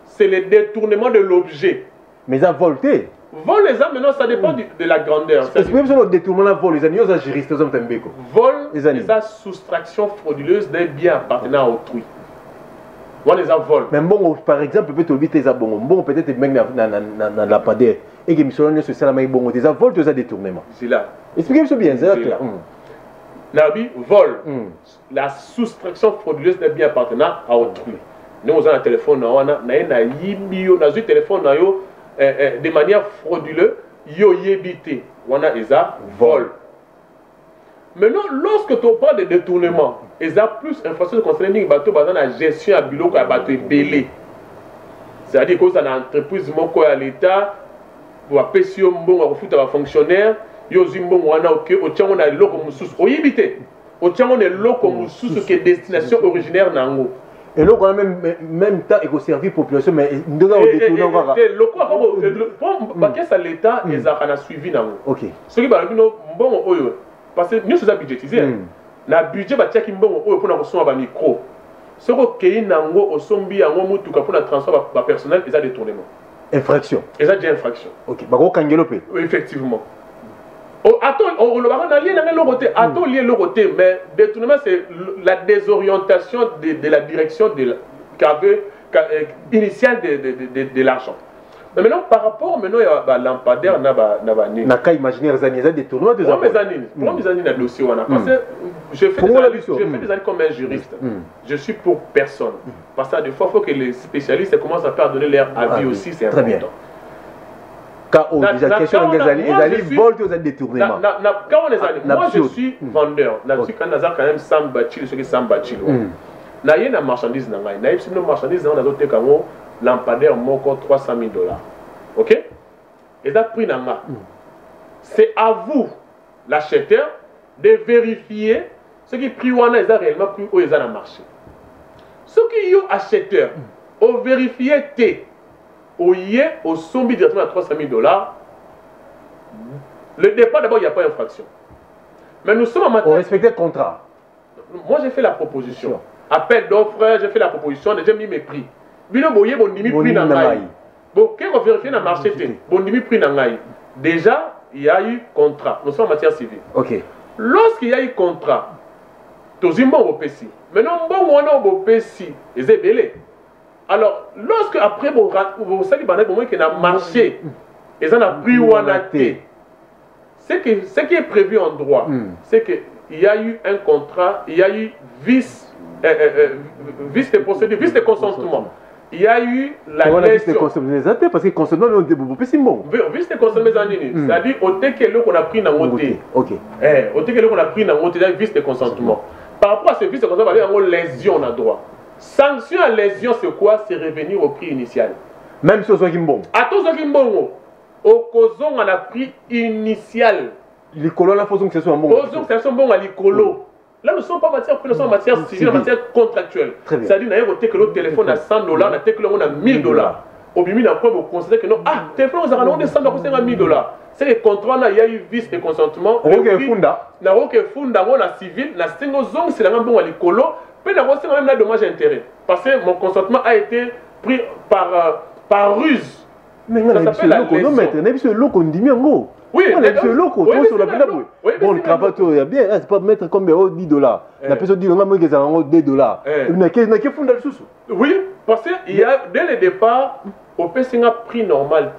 C'est le détournement de l'objet. Mais ça volté. Vol les âmes maintenant ça dépend de la grandeur. Est-ce que même sur le détournement vol les amis, ça juriste aux hommes tembeko. Vol c'est la soustraction frauduleuse d'un bien appartenant à autrui. On les a volé. Mais bon, par exemple, peut-être même dans la padère et que Michel se sert la bon, des vols, des détournements. C'est là. Expliquez-moi bien, c'est là. Nabi vol, la soustraction frauduleuse d'un bien appartenant à autrui. Nous avons un téléphone, on a un téléphone de manière frauduleuse, yo yébité. On a un vol. Maintenant, lorsque tu parles de détournement, ils ont plus infrastructure concernant la gestion à bureau que bateau belé. C'est-à-dire que ça une entreprise à l'État, pour appeler un foot à fonctionnaire, il y a un loko mususu. Au yébité, au tient on est loko mususu qui est destination originaire nango. Et là, on a même temps et servir la population, mais nous avons détourné encore. Le quoi, pour ça l'État, ils ont suivi. Ok. Ce qui va bon, parce que nous sommes budgétisés. Le budget va checker bon pour nous recevoir un micro. Ce qui est nango au sombi en mutu pour le transport personnel, ils ont détournement. Infraction. Ils ont déjà infraction. Ok. Bah, effectivement. Attends, on va lier le côté. Attends, lier le côté, mais détournement, c'est la désorientation de la direction initiale de l'argent. Mais maintenant, par rapport à lampadaire, n'a qu'à imaginer les années des tournois de pour mes années de dossier, parce que je fais des années comme un juriste. Je suis pour personne. Parce que des fois, il faut que les spécialistes commencent à faire donner leur avis aussi, c'est important. Très bien. Quand on a des questions, les années volent aux détournements. Quand on les années, moi je suis vendeur. Je suis quand même Sambachil, ce qui est Sambachil. Na yé na marchandise na ngai. Na yé na marchandise na doté kango lampadaire moko $300,000. OK? Et ça prix na nga. C'est à vous l'acheteur de vérifier ce qui prix wana est réellement prix où ils ont marché. Ce qui est acheteur, au vérifier té au yé au sombi directement à $300,000. Le départ d'abord il n'y a pas infraction. Mais nous sommes en matière. On respecte le contrat. Moi j'ai fait la proposition. Appel d'offres, j'ai fait la proposition, j'ai mis mes prix. Bino boye bon dimi prix na ngai. Bon, quand on vérifie dans le marché, bon dimi prix na ngai. Déjà, il y a eu contrat. Nous sommes en matière civile. OK. Lorsqu'il y a eu contrat, tozimbo au PC. Maintenant, bon on a au PC, les ébélés. Alors, lorsque après vous savez qu'il a marché, ils en a pris ou en a été. Ce qui est prévu en droit, c'est qu'il y a eu un contrat, il y a eu vice de procédure, vice de consentement. Il y a eu la vice de consentement, parce que consentement, c'est bon. Vice de consentement, c'est-à-dire au téquel qu'on a pris dans le côté. OK. Au téquel qu'on a pris dans le côté, vice de consentement. Par rapport à ce vice de consentement, il y a une lésion à droit. Sanction à lésion, c'est quoi? C'est revenir au prix initial. Même si on est bon. À tous ceux qui sont bons, au causons on a prix initial. L'icolo, là, il faut que ce soit bon. Causons que ce soit bon à l'icolo. Là, nous ne sommes pas en matière prix, nous sommes en matière civile, en matière contractuelle. C'est-à-dire, que le téléphone à $100, on a $1,000. Au bimi, on considère que non, ah, téléphone, on a $100, c'est $1,000. C'est le contrat, il y a eu vice de consentement. On a funda. On a civil, on a single c'est la même bon à l'icolo. Puis, on a même dommage à intérêt. Parce que mon consentement a été pris par ruse. Mais ça s'appelle la lésion. Oui, c'est loco. Bon, le cravate, il y a bien, c'est pas mettre comme $10. La personne dit, on a $2. Oui, parce qu'il y a, dès le départ, au PC, un prix normal,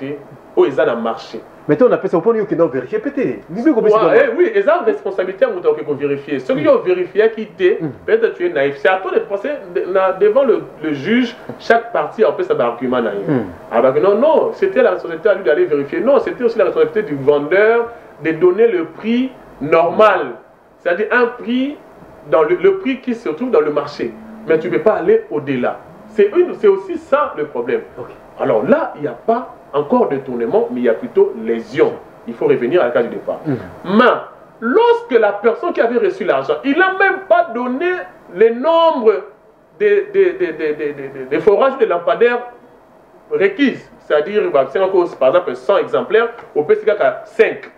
où ils ont marché. Maintenant, on appelle ça au point où on doit vérifier, peut-être. Oui, ils ont responsabilité à vérifier. Ceux qui ont vérifié qui était, peut-être tu es naïf. C'est à toi de passer devant le juge, chaque partie a fait sa argument naïf. Alors non, c'était la responsabilité à lui d'aller vérifier. Non, c'était aussi la responsabilité du vendeur de donner le prix normal. C'est-à-dire un prix, dans le prix qui se trouve dans le marché. Mais tu ne peux pas aller au-delà. C'est aussi ça le problème. Okay. Alors là, il n'y a pas encore détournement, mais il y a plutôt lésion. Il faut revenir à la case du départ. Mais lorsque la personne qui avait reçu l'argent, il n'a même pas donné le nombre de forages de lampadaires requises. C'est-à-dire, par exemple, 100 exemplaires, au PCK 5.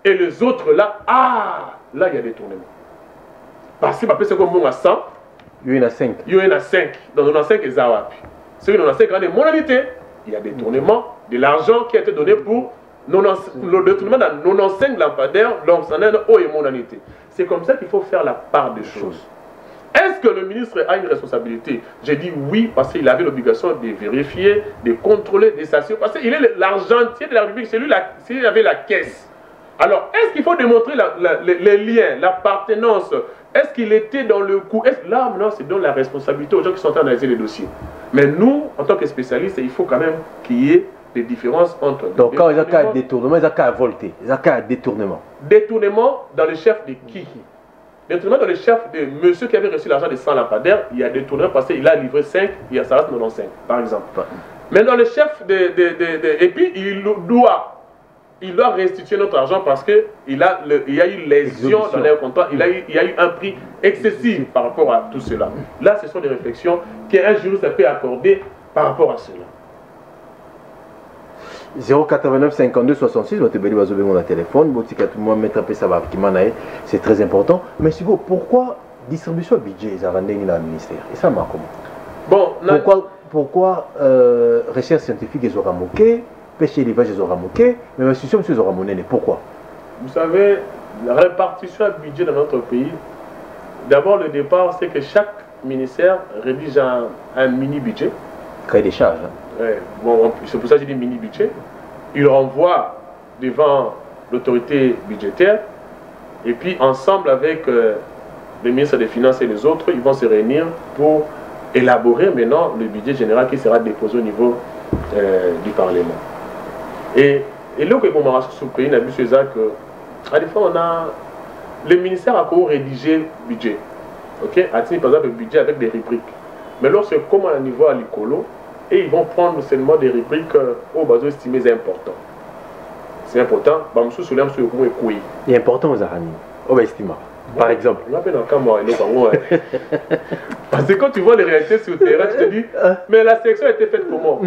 Et les autres là, là il y a détournement. Parce que PCK à 100, il y en a 5. Il y en a 5. Dans 95, ils ont appris. Ceux qui ont 5 ans de modalité, il y a détournement de l'argent qui a été donné pour le détournement dans 95 lampadaires, donc ça n'a pas de modalité. C'est comme ça qu'il faut faire la part des choses. Est-ce que le ministre a une responsabilité? J'ai dit oui, parce qu'il avait l'obligation de vérifier, de contrôler, de s'assurer. Parce qu'il est l'argentier de la République, c'est lui qui avait la caisse. Alors, est-ce qu'il faut démontrer les liens, l'appartenance? Est-ce qu'il était dans le coup? Là, maintenant, c'est donc la responsabilité aux gens qui sont en train d'analyser les dossiers. Mais nous, en tant que spécialistes, il faut quand même qu'il y ait des différences entre... Donc, quand il y a un détournement, il y a un volté, il y a un détournement. Détournement dans le chef de qui? Détournement dans le chef de monsieur qui avait reçu l'argent de 100 lampadaires, il y a détournement parce qu'il a livré 5, il y a ça reste 95, par exemple. Mais dans le chef et puis, il doit il doit restituer notre argent parce qu'il y a eu lésion dans les contrats, il y a eu un prix excessif par rapport à tout cela. Là, ce sont des réflexions qu'un juriste peut accorder par rapport à cela. 089 52 66, votre belle oiseau mon téléphone, c'est très important. Mais pourquoi distribution budget dans le ministère? Et ça m'a comment? Bon, pourquoi recherche scientifique ils aura moqué, pêche élevage ils aura moqué, mais institution ils aura monnaie? Pourquoi? Vous savez, la répartition du budget dans notre pays, d'abord le départ, c'est que chaque ministère rédige un mini-budget. Créer des charges. Ouais, bon, c'est pour ça que j'ai dit mini-budget. Il renvoie devant l'autorité budgétaire et puis ensemble avec les ministres des Finances et les autres, ils vont se réunir pour élaborer maintenant le budget général qui sera déposé au niveau du Parlement. Et là, que on sur le pays, on a vu que à des fois, on a le ministère a rédigé le budget. Ok, a par exemple le budget avec des rubriques. Mais lorsque comme à un niveau à l'écolo, et ils vont prendre seulement des rubriques au bas estimés importants. C'est important. Il est important aux aramis. Au estimant. Par exemple. Parce que quand tu vois les réalités sur le terrain, tu te dis, mais la sélection a été faite comment?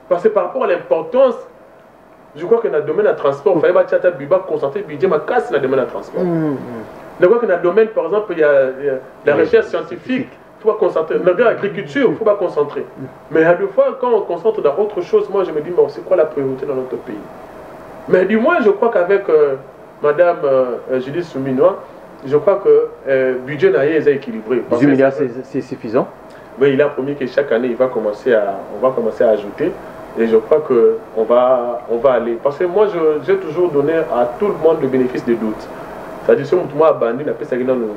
Parce que par rapport à l'importance, je crois que dans le domaine de transport, il fallait concentrer le budget, mais casse dans le domaine de transport. Je crois que dans le domaine, par exemple, il y a la recherche scientifique. Il faut pas concentrer. Dans l'agriculture, il ne faut pas concentrer. Mais à deux fois, quand on concentre dans autre chose, moi je me dis, bon, c'est quoi la priorité dans notre pays? Mais du moins, je crois qu'avec Madame Judith Souminois, je crois que le budget est équilibré. 18 milliards, c'est suffisant? Oui, il a promis que chaque année, on va commencer à ajouter. Et je crois qu'on va aller. Parce que moi, j'ai toujours donné à tout le monde le bénéfice des doutes. C'est-à-dire, si on a abandonné, on a fait une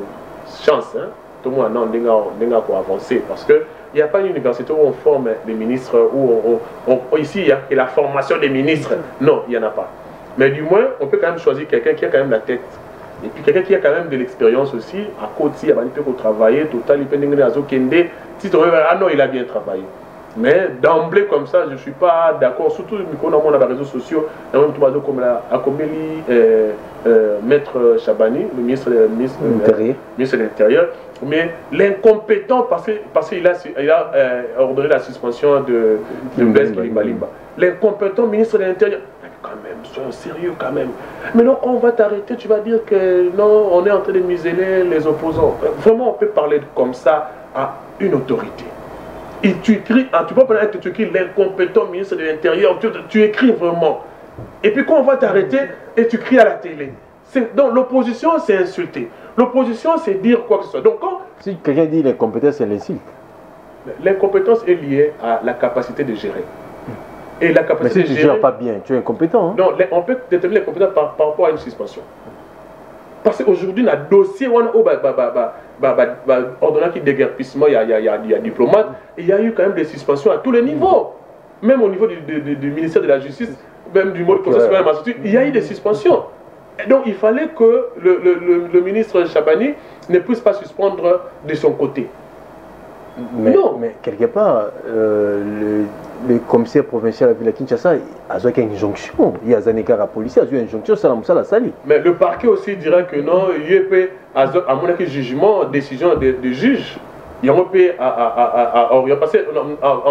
chance. Hein? Tout le monde a pour avancer. Parce qu'il n'y a pas une université où on forme des ministres, ici, il y a la formation des ministres. Non, il n'y en a pas. Mais du moins, on peut quand même choisir quelqu'un qui a quand même la tête. Et puis quelqu'un qui a quand même de l'expérience aussi, à côté, il peut travailler, total, il peut aller si tu ah non, il a bien travaillé. Mais d'emblée comme ça, je ne suis pas d'accord, surtout quand on a les réseaux sociaux, même comme Maître Chabani, le ministre de l'Intérieur, mais l'incompétent, parce qu'il a ordonné la suspension de Blaise Kilimbalimba. L'incompétent ministre de l'Intérieur, quand même, sois sérieux quand même. Mais non, quand on va t'arrêter, tu vas dire que non, on est en train de museler les opposants. Vraiment, on peut parler comme ça à une autorité. Et tu écris, tu peux parler que tu écris l'incompétent ministre de l'Intérieur, tu écris vraiment. Et puis quand on va t'arrêter, et tu cries à la télé. Donc l'opposition, c'est insulter. L'opposition, c'est dire quoi que ce soit. Donc quand... Si quelqu'un dit l'incompétence, c'est l'insulte. L'incompétence est liée à la capacité de gérer. Et la capacité mais si tu ne gères pas bien, tu es incompétent. Hein? Non, on peut déterminer l'incompétence par rapport à une suspension. Parce qu'aujourd'hui, dans le dossier, on a ordonnant qui déguerpissement, il y a diplomate, et il y a eu quand même des suspensions à tous les niveaux. Même au niveau du ministère de la Justice, même du mode procès pénal, il y a eu des suspensions. Et donc il fallait que le ministre Chabani ne puisse pas suspendre de son côté. Mais, non. Mais quelque part, le commissaire provincial de la ville de Kinshasa a une injonction. Il y a un écart à la police, il y a une injonction, ça la sali. Mais le parquet aussi dira que non, il y a à mon avis, jugement, décision de juge. Il y a en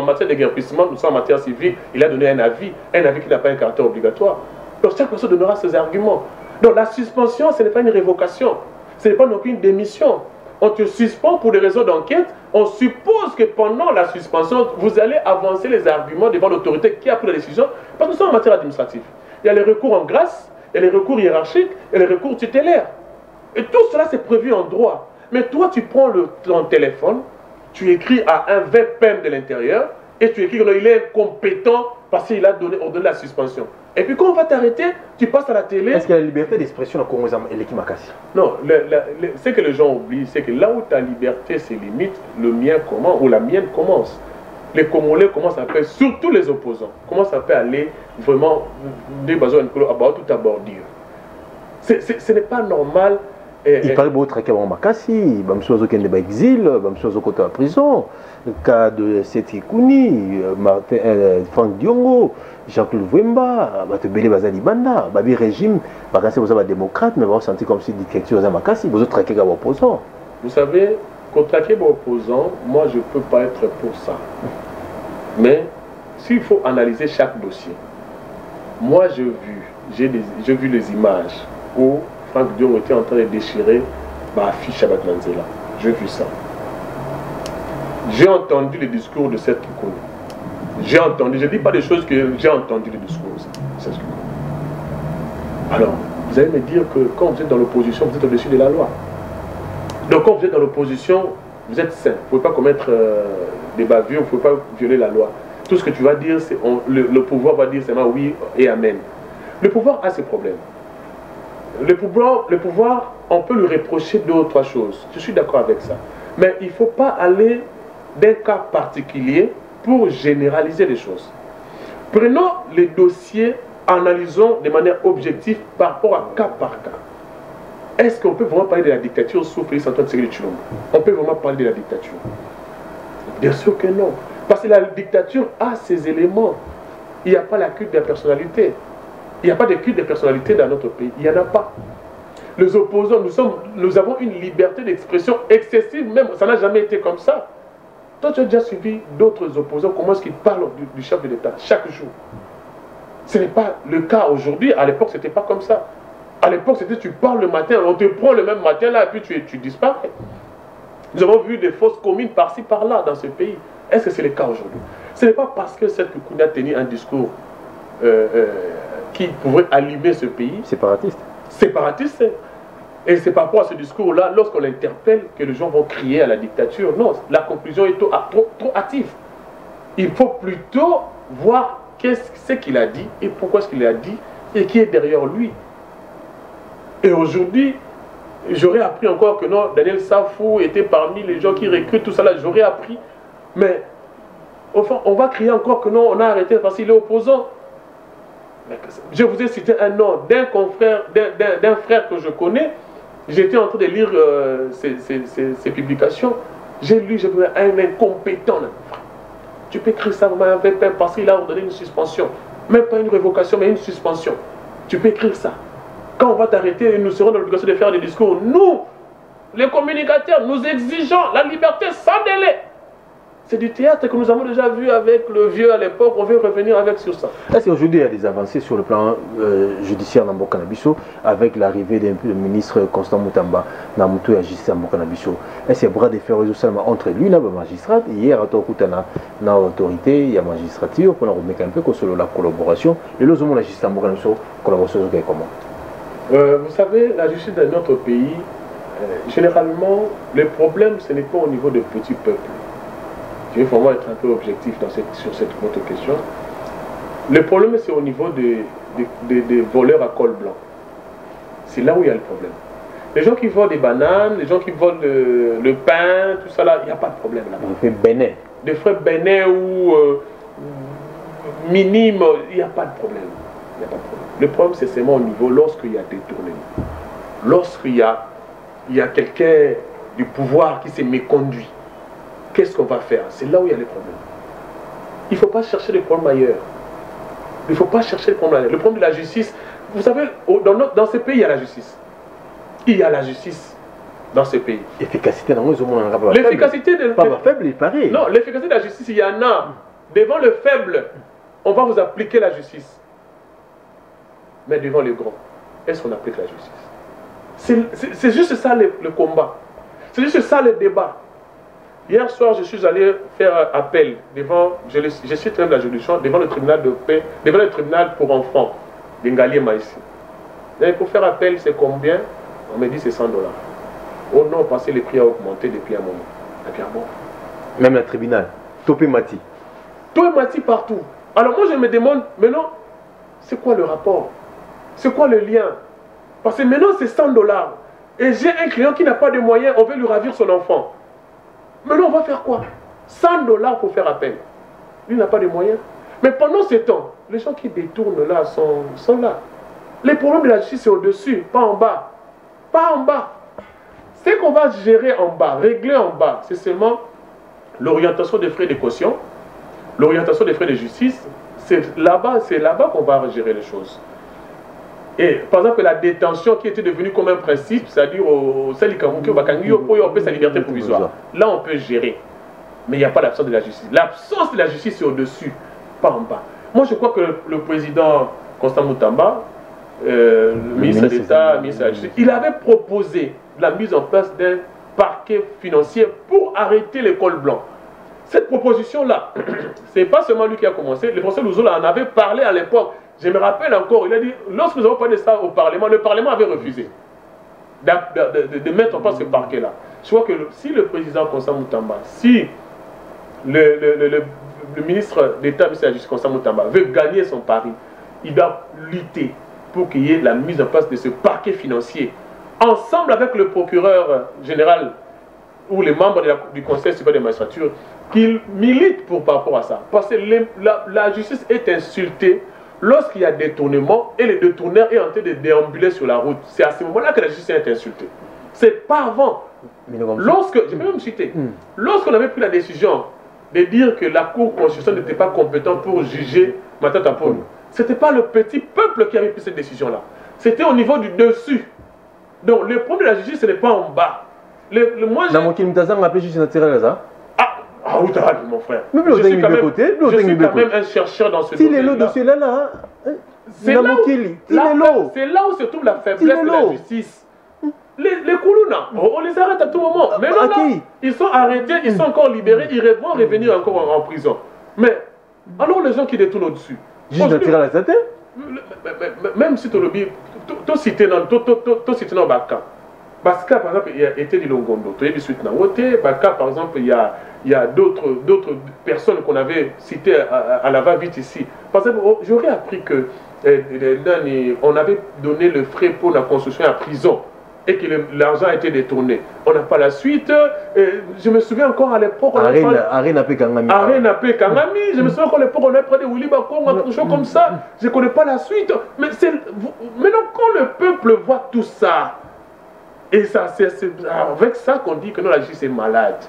matière de guerpissement, nous sommes en matière civile, il a donné un avis qui n'a pas un caractère obligatoire. Donc chaque personne donnera ses arguments. Donc la suspension, ce n'est pas une révocation, ce n'est pas non plus une démission. On te suspend pour des raisons d'enquête. On suppose que pendant la suspension, vous allez avancer les arguments devant l'autorité qui a pris la décision. Parce que nous sommes en matière administrative. Il y a les recours en grâce, il y a les recours hiérarchiques, et les recours tutélaires. Et tout cela, c'est prévu en droit. Mais toi, tu prends ton téléphone, tu écris à un VPM de l'intérieur, et tu écris qu'il est incompétent parce qu'il a ordonné la suspension. Et puis quand on va t'arrêter, tu passes à la télé. Est-ce qu'il y a la liberté d'expression dans le Congo et l'équipe Makassi? Non, ce que les gens oublient, c'est que là où ta liberté se limite, le mien commence, ou la mienne commence. Les Congolais commencent à faire, surtout les opposants, commencent à faire aller vraiment des besoins tout à bordure. Ce n'est pas normal Il paraît beau traquer à Makassi, Bamsouazo qui est en exil, Bamsouazo côté en prison, le cas de Seti Kouni, Franck Diongo, Jean-Claude Wemba, Batebele Bazali Banda, Babi régime, Bakassi vous avez démocrate, mais vous avez senti comme si dictature à Makassi, vous avez traqué à opposants. Vous savez, contre traquer vos opposants, moi je ne peux pas être pour ça. Mais s'il faut analyser chaque dossier, moi j'ai vu les images où Franck Dion était en train de déchirer ma fiche à Batmanzela. J'ai vu ça. J'ai entendu le discours de cette Kikouni. J'ai entendu, je ne dis pas des choses que j'ai entendu le discours. Alors, vous allez me dire que quand vous êtes dans l'opposition, vous êtes au-dessus de la loi. Donc quand vous êtes dans l'opposition, vous êtes sain. Vous ne pouvez pas commettre des bavures, vous ne pouvez pas violer la loi. Tout ce que tu vas dire, c'est le pouvoir va dire seulement oui et amen. Le pouvoir a ses problèmes. Le pouvoir, on peut lui reprocher deux ou trois choses. Je suis d'accord avec ça. Mais il ne faut pas aller d'un cas particulier pour généraliser les choses. Prenons les dossiers, analysons de manière objective par rapport à cas par cas. Est-ce qu'on peut vraiment parler de la dictature sous Félix Antoine Tshisekedi Tshilombo? On peut vraiment parler de la dictature? Bien sûr que non. Parce que la dictature a ses éléments. Il n'y a pas la culte de la personnalité. Il n'y a pas de culte de personnalité dans notre pays. Il n'y en a pas. Les opposants, nous avons une liberté d'expression excessive même. Ça n'a jamais été comme ça. Toi, tu as déjà suivi d'autres opposants. Comment est-ce qu'ils parlent du chef de l'État chaque jour? Ce n'est pas le cas aujourd'hui. À l'époque, ce n'était pas comme ça. À l'époque, c'était tu parles le matin, on te prend le même matin là, et puis tu disparais. Nous avons vu des fausses communes par-ci, par-là dans ce pays. Est-ce que c'est le cas aujourd'hui? Ce n'est pas parce que cette Kikouni a tenu un discours qui pourrait allumer ce pays. Séparatiste. Séparatiste. Et c'est par rapport à ce discours-là, lorsqu'on l'interpelle, que les gens vont crier à la dictature. Non, la conclusion est trop hâtive. Il faut plutôt voir qu'est-ce qu'il a dit et pourquoi est-ce qu'il a dit et qui est derrière lui. Et aujourd'hui, j'aurais appris encore que non, Daniel Safou était parmi les gens qui recrutent tout ça là, j'aurais appris. Mais au fond, on va crier encore que non, on a arrêté parce qu'il est opposant. Je vous ai cité un nom d'un confrère, d'un frère que je connais. J'étais en train de lire ses publications. J'ai lu, je veux un incompétent. Tu peux écrire ça avec un parce qu'il a ordonné une suspension. Même pas une révocation, mais une suspension. Tu peux écrire ça. Quand on va t'arrêter, nous serons dans l'obligation de faire des discours. Nous, les communicateurs, nous exigeons la liberté sans délai. C'est du théâtre que nous avons déjà vu avec le vieux à l'époque. On veut revenir avec sur ça. Est-ce qu'aujourd'hui il y a des avancées sur le plan judiciaire dans Burkina Faso avec l'arrivée du ministre Constant Moutamba dans la justice à Burkina Faso? Est-ce qu'il y a bras de fer seulement entre lui et la magistrate? Hier, à l'autorité, il y a magistrature pour remettre un peu sur la collaboration. Et là, la justice à Burkina Faso, collaboration comment? Vous savez, la justice de notre pays, généralement, le problème, ce n'est pas au niveau des petits peuples. Je vais vraiment être un peu objectif sur cette autre question. Le problème, c'est au niveau des voleurs à col blanc. C'est là où il y a le problème. Les gens qui volent des bananes, les gens qui volent le pain, tout ça là, il n'y a pas de problème là-bas. Des frais bénins. Des frais bénins ou minimes, il n'y a pas de problème. Il n'y a pas de problème. Le problème, c'est seulement au niveau lorsqu'il y a détournement. Lorsqu'il y a quelqu'un du pouvoir qui s'est méconduit. Qu'est-ce qu'on va faire? C'est là où il y a les problèmes. Il ne faut pas chercher les problèmes ailleurs. Il ne faut pas chercher les problèmes ailleurs. Le problème de la justice, vous savez, dans ce pays, il y a la justice. Il y a la justice dans ce pays. L'efficacité, l'efficacité de... Pas faible, il paraît. Non, l'efficacité de la justice, il y en a. Devant le faible, on va vous appliquer la justice. Mais devant les grands, est-ce qu'on applique la justice? C'est juste ça le combat. C'est juste ça le débat. Hier soir, je suis allé faire appel devant, je suis train de la juridiction, devant le tribunal de paix, devant le tribunal pour enfants, d'Ingalié Maïsi. Et pour faire appel, c'est combien? On me dit c'est $100. Oh non, parce que les prix ont augmenté depuis un moment. Et puis, bon. Même le tribunal, Topé Mati. Topé Mati partout. Alors moi je me demande, maintenant, c'est quoi le rapport? C'est quoi le lien? Parce que maintenant c'est $100. Et j'ai un client qui n'a pas de moyens, on veut lui ravir son enfant. Maintenant, on va faire quoi? $100 pour faire appel. Lui n'a pas de moyens. Mais pendant ce temps, les gens qui détournent là sont là. Les problèmes de la justice, c'est au-dessus, pas en bas. Pas en bas. Ce qu'on va gérer en bas, régler en bas, c'est seulement l'orientation des frais de caution, l'orientation des frais de justice. C'est là-bas qu'on va gérer les choses. Et par exemple, la détention qui était devenue comme un principe, c'est-à-dire au Salikamuki, on peut sa liberté provisoire. Là, on peut gérer. Mais il n'y a pas l'absence de la justice. L'absence de la justice est au-dessus, pas en bas. Moi, je crois que le président Constant Moutamba, le ministre d'État, le ministre de la Justice, il avait proposé la mise en place d'un parquet financier pour arrêter les cols blancs. Cette proposition-là, ce n'est pas seulement lui qui a commencé. Le professeur Louzola en avait parlé à l'époque. Je me rappelle encore, il a dit, lorsque nous avons parlé de ça au Parlement, le Parlement avait refusé de mettre en place ce parquet-là. Je crois que si le président Constant Moutamba, si le ministre d'État, M. Justice Constant Moutamba, veut gagner son pari, il doit lutter pour qu'il y ait la mise en place de ce parquet financier. Ensemble avec le procureur général ou les membres du Conseil supérieur de magistrature, qu'ils militent par rapport à ça. Parce que la justice est insultée lorsqu'il y a détournement et le détourneur est en train de déambuler sur la route. C'est à ce moment-là que la justice est insultée. C'est pas avant. Lorsque, je peux même citer, lorsqu'on avait pris la décision de dire que la Cour constitutionnelle n'était pas compétente pour juger Matata Polo, ce n'était pas le petit peuple qui avait pris cette décision-là. C'était au niveau du dessus. Donc le problème de la justice, ce n'est pas en bas. Moi, mon frère. Je suis quand même un chercheur dans ce domaine-là. C'est là où se trouve la faiblesse de la justice. Les Koulouna, on les arrête à tout moment. Mais là, ils sont arrêtés, ils sont encore libérés, ils vont revenir encore en prison. Mais alors les gens qui détournent au-dessus. Même si tu as cité dans Baka. Baka, par exemple, il y a été du Longondo. Tu as vu suite Baka, par exemple, il y a d'autres personnes qu'on avait citées à la va-vite ici. Par exemple, j'aurais appris que on avait donné le frais pour la construction à prison et que l'argent a été détourné. On n'a pas la suite. Je me souviens encore à l'époque. Arena P. Kangami. Je me souviens encore à l'époque, on a pris des Willy Bakong, quelque chose comme ça. Je ne connais pas la suite. Mais maintenant, quand le peuple voit tout ça, et ça, c'est avec ça qu'on dit que non, la justice est malade.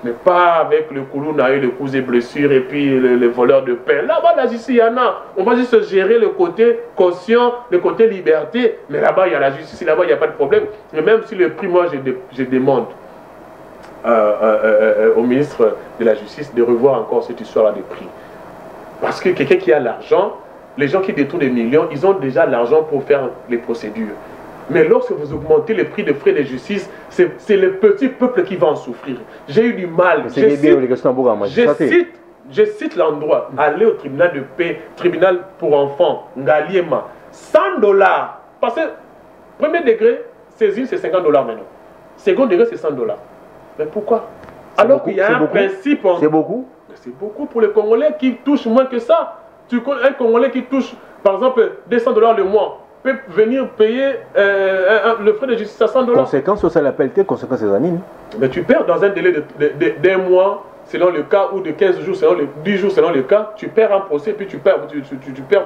Mais pas avec le Koulouna et le coups et blessures et puis les voleurs de pain. Là-bas, la justice, il y en a. On va juste gérer le côté conscient, le côté liberté. Mais là-bas, il y a la justice, là-bas, il n'y a pas de problème. Mais même si le prix, moi, je demande au ministre de la Justice de revoir encore cette histoire-là de prix. Parce que quelqu'un qui a l'argent, les gens qui détournent des millions, ils ont déjà l'argent pour faire les procédures. Mais lorsque vous augmentez le prix des frais de justice, c'est le petit peuple qui va en souffrir. J'ai eu du mal. Je cite l'endroit. Aller au tribunal de paix, tribunal pour enfants, Ngaliema, $100. Parce que premier degré, saisine, c'est $50 maintenant. Second degré, c'est $100. Mais pourquoi? Alors qu'il y a un principe. C'est beaucoup? C'est beaucoup pour les Congolais qui touchent moins que ça. Tu connais un Congolais qui touche, par exemple, $200 le mois, peut venir payer le frais de justice à $100. Conséquence sur ça, l'appelle conséquence des années. Mais tu perds dans un délai d'un mois, selon le cas, ou de 15 jours, selon 10 jours, selon le cas, tu perds un procès, puis tu perds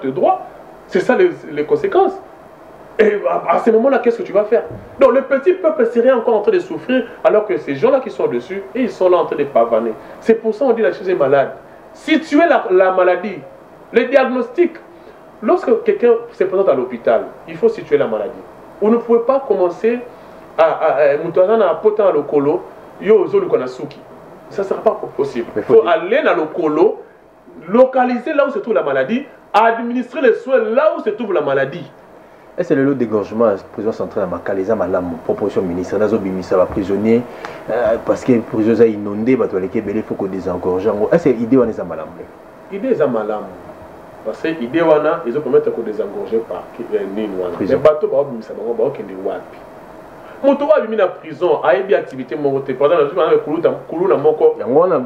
tes droits. C'est ça les conséquences. Et à ce moment-là, qu'est-ce que tu vas faire? Donc le petit peuple serait encore en train de souffrir, alors que ces gens-là qui sont dessus, et ils sont là en train de pavaner. C'est pour ça qu'on dit la chose est malade. Si tu es la maladie, le diagnostic, lorsque quelqu'un se présente à l'hôpital, il faut situer la maladie. On ne pouvait pas commencer à apporter un locolo, ça ne sera pas possible. Il faut aller dans le colo, localiser là où se trouve la maladie, administrer les soins là où se trouve la maladie. Est-ce que le lot d'égorgement, la prison centrale à Makaleza, la proposition ministre, il va prisonnier, parce que les prisonniers sont inondés, il faut qu'on désengorge. Est-ce que l'idée est malade? L'idée est malade. Parce que l'idée wana, ils ont permis de désengorger par Nîmes. Mais bateau ba obimisa bango ba okende wapi. Moto wa bimi na prison ayebi activité moko te. Par exemple, kuluna moko. Yango na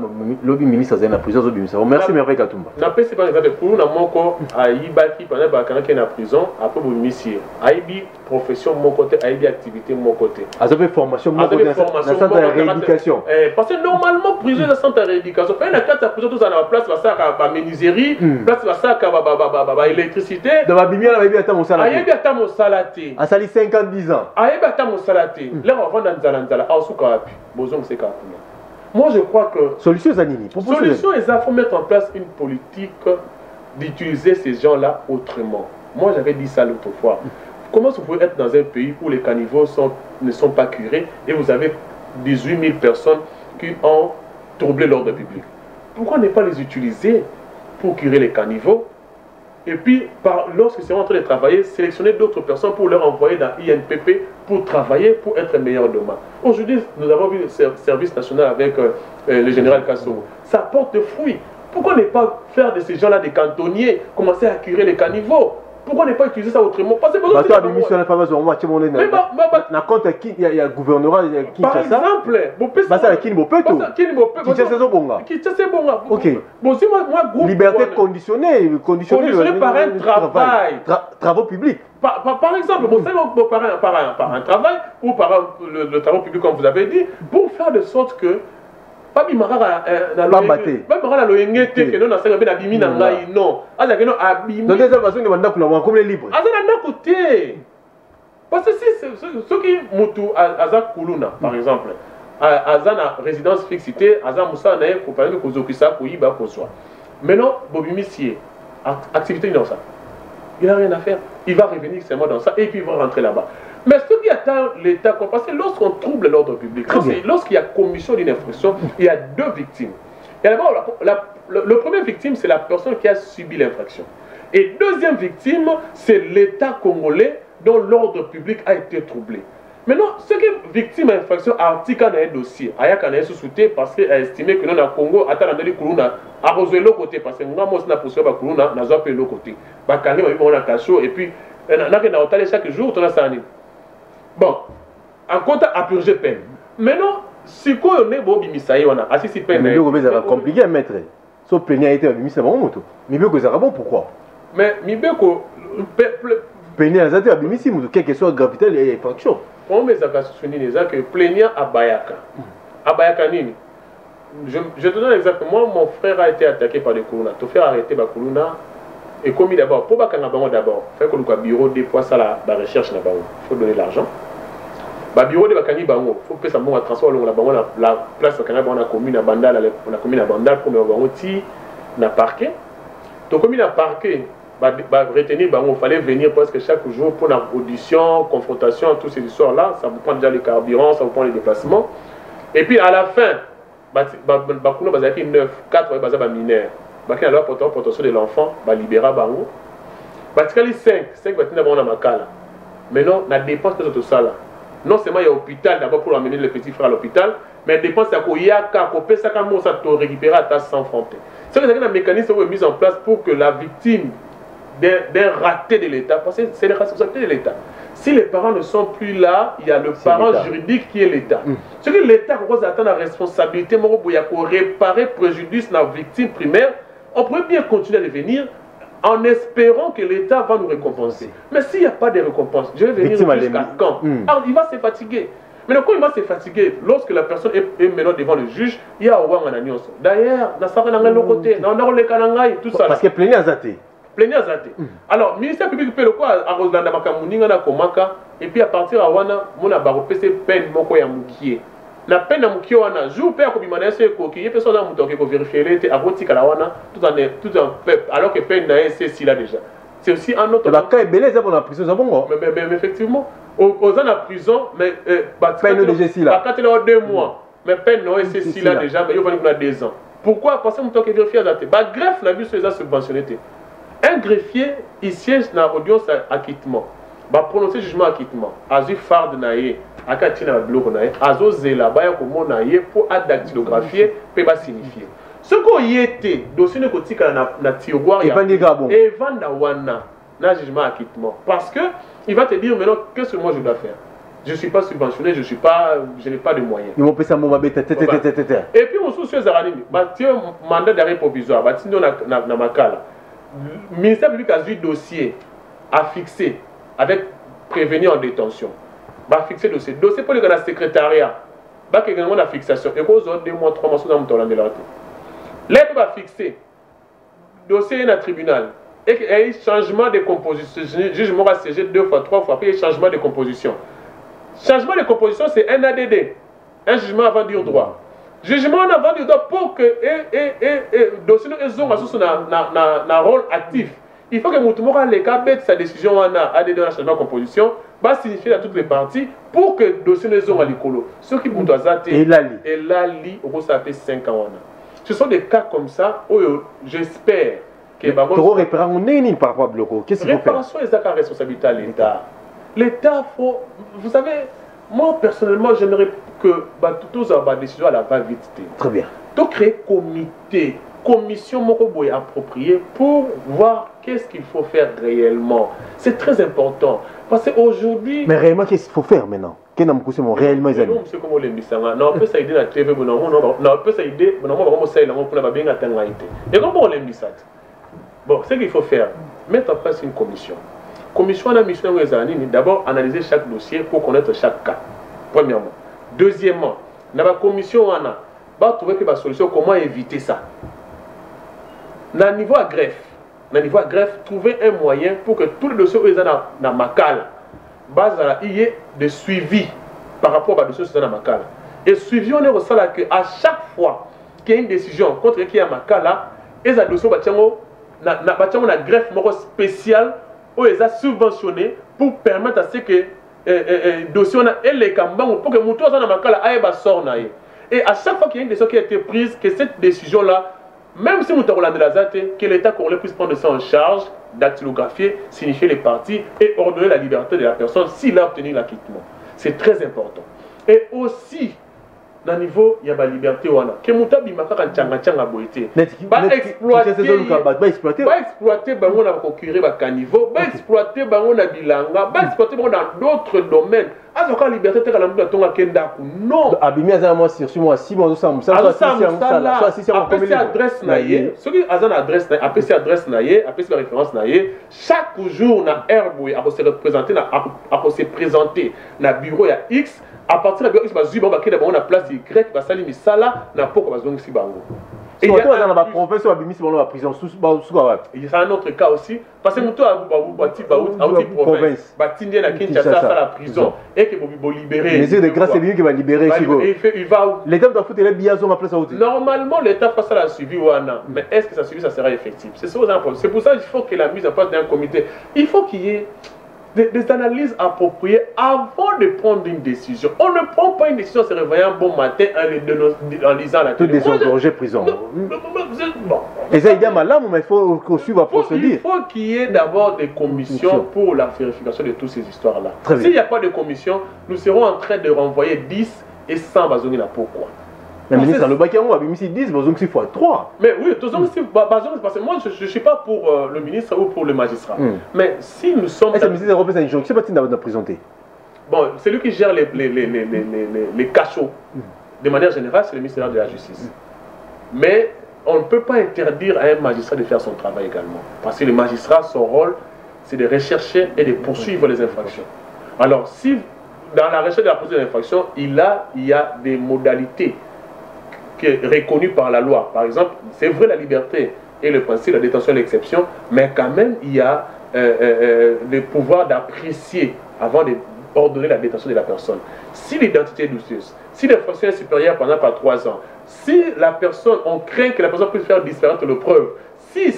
lobby ministre za na prison zo bimisa. Merci Merveille Katumba. Na pesi par exemple kuluna moko ayibaki pendant ba kana na prison après bomisi. Ayebi profession moko te, ayebi activité moko te. Azobe formation moko te. Na centre de rééducation. Parce que normalement prison na centre de rééducation. Fait na carte prison tout ça na place ba ça ba menuiserie, place ba ça ba électricité. Dans ba bimia na yebi ata mosala. Ayebi ata mosala te. Asali 50 10 ans. Ayebi ata mosala. Zalati, là on va dans Zalanzala, en Soukapi, Bozong c'est Kapuna. Moi je crois que. Solution Zanini. Solution, il faut mettre en place une politique d'utiliser ces gens-là autrement. Moi j'avais dit ça l'autre fois. Comment vous pouvez être dans un pays où les caniveaux ne sont pas curés et vous avez 18 000 personnes qui ont troublé l'ordre public? Pourquoi ne pas les utiliser pour curer les caniveaux? Et puis, lorsque c'est en train de travailler, sélectionner d'autres personnes pour leur envoyer dans l'INPP pour travailler, pour être meilleur demain. Aujourd'hui, nous avons vu le service national avec le général Kassou. Ça porte des fruits. Pourquoi ne pas faire de ces gens-là des cantonniers, commencer à curer les caniveaux? Pourquoi ne pas utiliser ça autrement? Parce que il y a le gouvernorat par exemple, liberté conditionnée par un travail. Travaux publics. Par exemple, par un travail ou par le travail public, comme vous avez dit, pour faire de sorte que non. Parce que si ceux qui Moutou Azak Koulouna, par exemple, Azana résidence fixité, Azan Moussa Nae, pour parler de Kozokisa, Kouiba, Kozwa. Maintenant, Bobby Missier, activité dans ça. Il n'a rien à faire. Il va revenir seulement dans ça et puis il va rentrer là-bas. Mais ce qui attend l'État, parce que lorsqu'on trouble l'ordre public, lorsqu'il y a commission d'une infraction, il y a deux victimes. Et d'abord, le premier victime, c'est la personne qui a subi l'infraction. Et deuxième victime, c'est l'État congolais dont l'ordre public a été troublé. Maintenant, ce qui est victime d'infraction, article dans un dossier, Ayak en a sous-souté parce qu'il a estimé que nous, dans le Congo, attends, dans le Koulouna, a rejoint l'autre côté, parce que nous avons la position de Koulouna, nous avons l'autre côté. Bakari, on a caché, et puis, on a chaque jour, on a ça. Bon, en compte à purger peine. Maintenant, si on est bon, Bimisaï, on a assisté peine. Mais c'est compliqué à mettre. Sauf peine a été Bimisaï, mais c'est bon, pourquoi? Mais Mibeko, peine a été Bimisaï, quelle que soit la gravité et l'infraction. On met ça que plaignant à Bayaka. À Bayaka Nini. Je te donne un exemple. Moi, mon frère a été attaqué par des Koulouna. Ton frère a arrêté par Koulouna. Et commis d'abord, pour Bakanga Bango d'abord, il faut que le bureau déploie ça la recherche. Il faut donner l'argent. Le bureau de Bakani Bango, il faut que ça monte à transport la place Bakanga Bango, la commune à Bandal, la commune à Bandal, pour me Bango, na parquet. Donc, commune à parquet, retenir Bango, il fallait venir presque chaque jour pour une audition, confrontation, tous ces histoires-là. Ça vous prend déjà les carburants, ça vous prend les déplacements. Et puis à la fin, Bakouno Bazaki 9, 4 Bazaba mineurs. Bakina la protection de l'enfant, libéra Bango. Batikali 5 batina Bango na Makala. Maintenant, la dépense de tout ça là. Non seulement il y a l'hôpital d'abord pour amener le petit frère à l'hôpital, mais la dépense c'est qu'il y a qu'à couper ça quand ça te récupérer à ta 100 francs. C'est un mécanisme qui est mis en place pour que la victime d'un raté de l'État, parce que c'est la responsabilité de l'État. Si les parents ne sont plus là, il y a le parent juridique qui est l'État. Ce que l'État propose d'attendre la responsabilité, pour réparer préjudice dans la victime primaire, on pourrait bien continuer à devenir en espérant que l'État va nous récompenser. Mais s'il n'y a pas de récompense, je vais venir jusqu'à quand? Alors, il va se fatiguer. Mais quand il va se fatiguer, lorsque la personne est maintenant devant le juge, il y a un agneau. D'ailleurs, dans côté, tout ça. Parce que plaignant Zate. Plaignant Zate. Alors, le ministère public peut le quoi à Roslanda Makamuninga na Komaka, et puis à partir de Wana, mon abaropé c'est peine moko ya mukie. La peine à mukie wana, jour père ko bimana se ko ki personne na mutoke ko vérifier l'été à rotika la wana tout en alors que peine na c'est si là déjà. C'est aussi un autre. La cas est belé ça pour la prison ça bon. Mais effectivement, aux ans la prison mais peine de ici là. Quand il a 2 mois, mais peine non c'est si là déjà mais il va nous 2 ans. Pourquoi? Parce que mutoke vérifier Zate. Ba greffe na vu sur les subventionné. Un greffier il siège dans l'audience acquittement. Va prononcer jugement acquittement. Azu farde naie, akatina bloc naie, azo zela baya komo naie pour dactylographier peut pas signifier. Ce qu'on y était dossier ne kotika na tiroir et vanda wana na jugement acquittement parce que il va te dire maintenant qu'est-ce que moi je dois faire. Je ne suis pas subventionné, je n'ai pas de moyens. Ils vont passer à mon babé. Et puis on sous sur Zaranini, mandat d'arrêt provisoire, na makala. Le ministère public a eu dossier à fixer avec prévenir en détention. Va fixer dossier. Dossier pour le secrétariat. Va que gagne la fixation. Et cause 2 mois, 3 mois dans mon temps de la l'aide va fixer. Dossier dans le tribunal. Et il y a changement de composition. Le jugement va siéger 2 fois, 3 fois. Puis il y a changement de composition. Changement de composition, c'est un ADD, un jugement avant dire droit. Jugement avant dire droit pour que dossier un rôle actif. Il faut que Moutoumora les cas bête sa décision en ADD dans changement de composition va signifier à toutes les parties pour que le dossier ne soit à l'écolo. Ce qui vous doit être et là, ça fait 5 ans. Ce sont des cas comme ça où j'espère que réparation est la responsabilité à l'État. L'État, vous savez, moi personnellement, j'aimerais que tous aient des décisions à la va-vite. Très bien. Donc créer comité, commission appropriée pour voir qu'est-ce qu'il faut faire réellement. C'est très important. Parce qu'aujourd'hui... Mais réellement, qu'est-ce qu'il faut faire maintenant? Réellement, les amis. C'est comme les missions. Non, on peut s'aider la TV, non, on peut s'aider, non, on peut s'aider pour bien atteindre la été. Et comment on les missions? Bon, ce qu'il faut faire, mettre en place une commission. Commission à la mission d'abord analyser chaque dossier pour connaître chaque cas. Premièrement. Deuxièmement, dans la commission, on va trouver une solution comment éviter ça. Dans le niveau à greffe, trouver un moyen pour que tous les dossiers sont dans Makala, base à la de suivi par rapport à dossiers qui sont dans Makala. Et suivi, on est au salaire que à chaque fois qu'il y a une décision contre qui est à Makala, les dossiers ont une greffe spéciale où ils ont subventionné pour permettre à ce que les dossiers et les cambans pour que les gens dans Makala aillent sortir. Et à chaque fois qu'il y a une décision qui a été prise, que cette décision-là, même si nous avons que l'État congolais puisse prendre ça en charge, dactylographier, signifier les parties et ordonner la liberté de la personne s'il a obtenu l'acquittement. C'est très important. Et aussi, dans le niveau, il y a la liberté. Que Mouta Bimaka kan tchanga tchanga boité. Va exploiter, on a procuré un caniveau, va exploiter, on a bilanga, va exploiter dans d'autres domaines. Ah, c'est la liberté de la tonga kendaku. Non. Abimi azama sur moi si bon ça si adresse naie. Ce qui a une adresse naie, après adresse naie, après référence naie, chaque jour na herbe à se représenter à se présenter na bureau ya X. À partir de la bureau X, on a place Y, va salir misala na poko bazongi si bango. Et il y a un professeur Abimi si bon la prison il y a un autre cas aussi parce que nous à province batindien na Kinshasa à la prison et que vous libérer. Mais c'est de grâce c'est lui qui va libérer il va l'État doit foutre les billets sur ma place haute. Normalement l'État face à la suivi mais est-ce que ça suivi ça sera effectif? C'est pour ça qu'il faut que la mise en place d'un comité, il faut qu'il y ait des analyses appropriées avant de prendre une décision. On ne prend pas une décision en se réveillant un bon matin en lisant la télé. Tout désengorgé prison. Et ça, il y a malade, mais il faut suivre la procédure. Il faut qu'il y ait d'abord des commissions pour la vérification de toutes ces histoires-là. S'il n'y a pas de commission, nous serons en train de renvoyer 10 et 100 bazongi là. Pourquoi? Mais ministre, le bac on a mis 10, bazongi c'est fois 3. Mais oui, parce que moi je ne suis pas pour le ministre ou pour le magistrat. Mais si nous sommes. Est-ce que le ministre européen a une jonction? C'est pas présenté. Bon, c'est lui qui gère les cachots. De manière générale, c'est le ministère de la Justice. Mais on ne peut pas interdire à un magistrat de faire son travail également. Parce que le magistrat, son rôle, c'est de rechercher et de poursuivre les infractions. Alors, si dans la recherche de la poursuite des infractions, il y a des modalités qui est reconnu par la loi. Par exemple, c'est vrai la liberté et le principe de la détention et l'exception, mais quand même il y a le pouvoir d'apprécier avant d'ordonner la détention de la personne. Si l'identité est douteuse, si l'infraction est supérieure pendant pas 3 ans, si la personne, on craint que la personne puisse faire disparaître le preuve, si,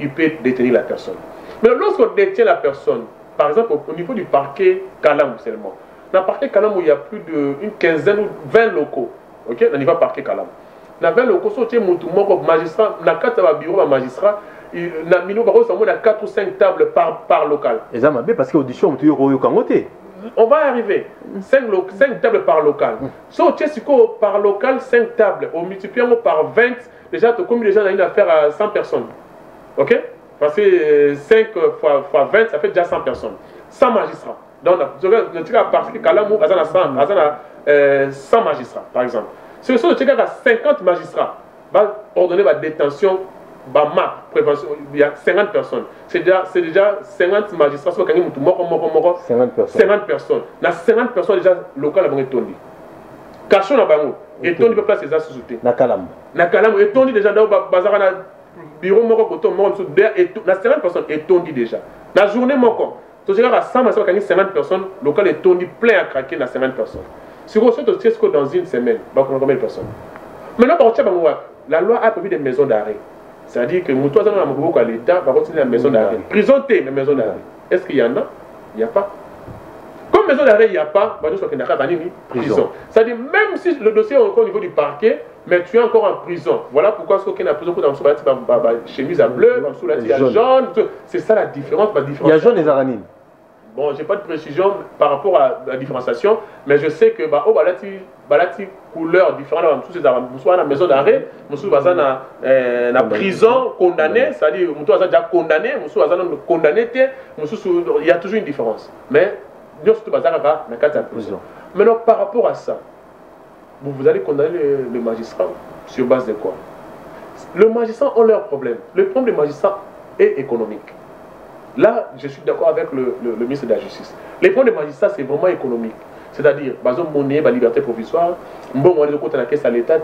il peut détenir la personne. Mais lorsqu'on détient la personne, par exemple au niveau du parquet Kalam seulement, dans le parquet Kalam où il y a plus d'une quinzaine ou 20 locaux, ok, on y va parquet Kalam. Dans 20 locaux, il y a magistrat, dans 4 bureaux magistrat, il y a 4 ou 5 tables par local. Et ça m'a bien parce qu'audition, on va arriver. 5 tables par local. Si on tient par local, 5 tables, on multiplie par 20, déjà, combien de gens ont une affaire à 100 personnes? Ok? Parce que 5 fois 20, ça fait déjà 100 personnes. 100 magistrats. Donc, le truc à partir de Kalamou, il y a 100 magistrats, par exemple. Si le truc à 50 magistrats, va ordonner la détention, prévention, il y a 50 personnes. C'est déjà 50 magistrats, 50 personnes. Dans 50 personnes, déjà, local, ils ont été tombés. Cachons la bango. Et tombé peut placer les sous-soutés. Nakalam. Et tombé déjà dans le bazar, bureau, dans 50 personnes, et tombé déjà. Dans la journée, Tu sais, à 100 50 personnes, le local est tourné plein à craquer dans 50 personnes. Si vous êtes dans une semaine, combien de personnes? Maintenant, la loi a prévu des maisons d'arrêt. C'est-à-dire que Moutoua Zana à l'État va continuer la maison d'arrêt. Prison T, mais maison d'arrêt. Est-ce qu'il y en a? Il n'y a pas. Comme maison d'arrêt, il n'y a pas, prison. C'est-à-dire, même si le dossier est encore au niveau du parquet, mais tu es encore en prison. Voilà pourquoi ce qu'il y a en prison, chemise à bleu, il y a jaune. C'est ça la différence. Il y a jaune et zaranine. Bon, je n'ai pas de précision par rapport à la différenciation, mais je sais que couleur différente, dans la maison d'arrêt, dans la prison condamné, c'est-à-dire que déjà condamné, condamné, il y a toujours une différence. Mais nous sommes dans la prison. Maintenant, par rapport à ça, vous allez condamner le magistrat sur base de quoi? Le magistrat ont leur problème. Le problème des magistrats est économique. Là, je suis d'accord avec le ministre de la Justice. Les problèmes des magistrats, c'est vraiment économique. C'est-à-dire, par exemple, monnaie, la liberté provisoire, bon, on est côté de la caisse à l'État,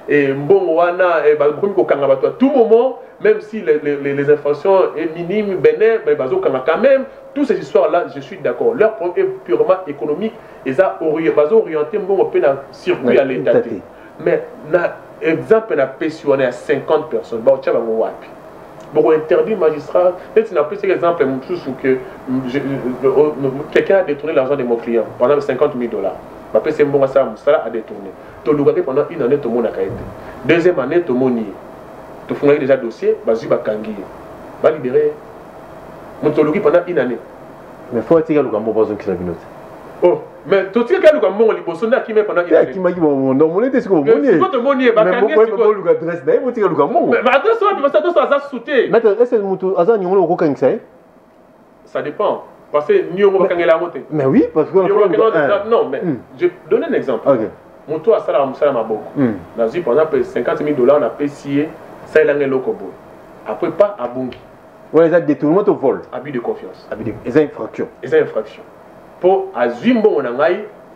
et bon, on a, à tout moment, même si les infractions sont minimes, bénéfiques, mais quand même, toutes ces histoires-là, je suis d'accord. Leur problème est purement économique, et ça orienté, bon, on peut circuler à l'État. Mais, exemple, on a pensionné à 50 personnes, bon, tiens, on va pour interdire magistrat, c'est un petit exemple que quelqu'un a détourné l'argent de mon client pendant 50 000 $. Après, c'est bon, ça a détourné. Tu as pendant une année, tout le monde a été. Deuxième année, tout le monde tu as déjà dossier, tu vas libérer. Tu as pendant une année. Mais il faut attirer le gambo pour une minute. Oh, mais tu sais que le gambo, il faut sonner qui met pendant une année. Qui m'a dit, mon nom, est-ce que vous voulez? Mais attends, ça dépend. Parce que nous va la montée. Mais oui, parce que non, mais je donne un exemple. Mon tour à Salam Maboko. On a dit pendant 50 000 $, on a payé ça il a un locobo. Après pas à Bungi. Ouais, les détournements au vol. Abus de confiance. Les infractions. Les infractions. Pour Azimbo on a